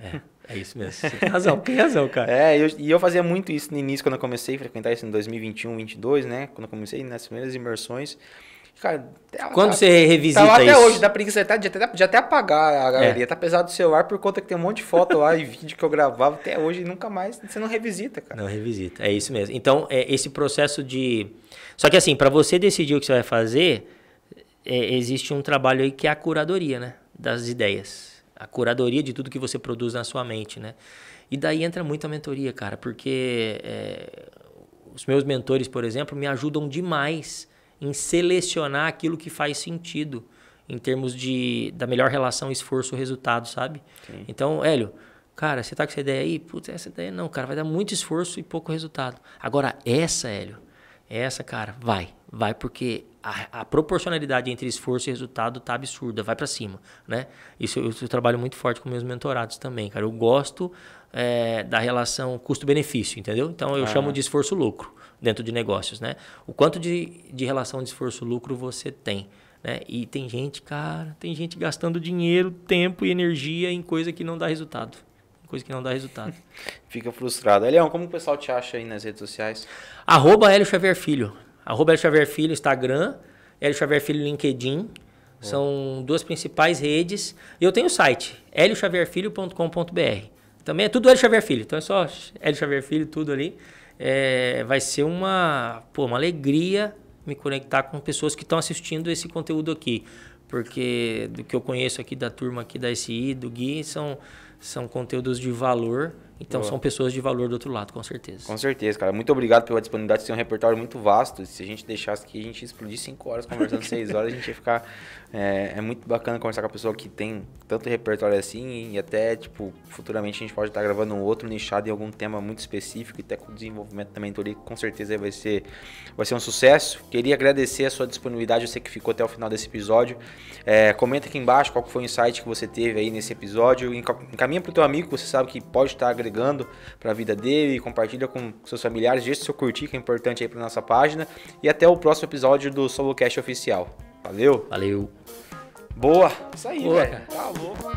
É isso mesmo. Você tem razão, cara. E eu fazia muito isso no início, quando eu comecei a frequentar isso em 2021, 2022, né? Quando eu comecei nas primeiras imersões. Cara, quando você revisita isso? Até hoje, dá preguiça de até apagar a galeria. Tá pesado o celular por conta que tem um monte de foto lá e vídeo que eu gravava até hoje e nunca mais. Você não revisita, cara. Não revisita, é isso mesmo. Então, esse processo de... Só que assim, para você decidir o que você vai fazer, existe um trabalho aí que é a curadoria, né? Das ideias. A curadoria de tudo que você produz na sua mente, né? E daí entra muito a mentoria, cara, porque os meus mentores, por exemplo, me ajudam demais em selecionar aquilo que faz sentido em termos da melhor relação esforço-resultado, sabe? Sim. Então, Hélio, cara, você tá com essa ideia aí? Putz, essa ideia não, cara, vai dar muito esforço e pouco resultado. Agora, Hélio, cara, vai porque a proporcionalidade entre esforço e resultado tá absurda, vai para cima, né? Isso eu trabalho muito forte com meus mentorados também, cara. Eu gosto da relação custo-benefício, entendeu? Então, eu chamo de esforço-lucro dentro de negócios, né? O quanto de relação de esforço-lucro você tem, né? E tem gente gastando dinheiro, tempo e energia em coisa que não dá resultado. Fica frustrado. Elião, como o pessoal te acha aí nas redes sociais? @Hélio Xavier Filho. @Hélio Xavier Filho, Instagram. Hélio Xavier Filho, LinkedIn. São 2 principais redes. E eu tenho o site, helioxavierfilho.com.br. Também é tudo Hélio Xavier Filho. Então é só Hélio Xavier Filho, tudo ali. Vai ser uma alegria me conectar com pessoas que estão assistindo esse conteúdo aqui. Porque do que eu conheço aqui da turma aqui da SI, do Gui, são são conteúdos de valor, então são pessoas de valor do outro lado, com certeza. Com certeza, cara. Muito obrigado pela disponibilidade. Você tem um repertório muito vasto. Se a gente deixasse aqui, a gente ia explodir 5 horas conversando 6 horas, a gente ia ficar... É muito bacana conversar com a pessoa que tem tanto repertório assim, e até, tipo, futuramente a gente pode estar gravando um outro nichado em algum tema muito específico, e até com o desenvolvimento da mentoria, com certeza vai ser um sucesso. Queria agradecer a sua disponibilidade, eu sei que ficou até o final desse episódio. Comenta aqui embaixo qual foi o insight que você teve aí nesse episódio, encaminha para o teu amigo que você sabe que pode estar agregando para a vida dele, compartilha com seus familiares, deixa seu curtir, que é importante aí para nossa página, e até o próximo episódio do SoloCast Oficial. Valeu! Valeu! Boa! Isso aí, Boa, velho! Tá louco!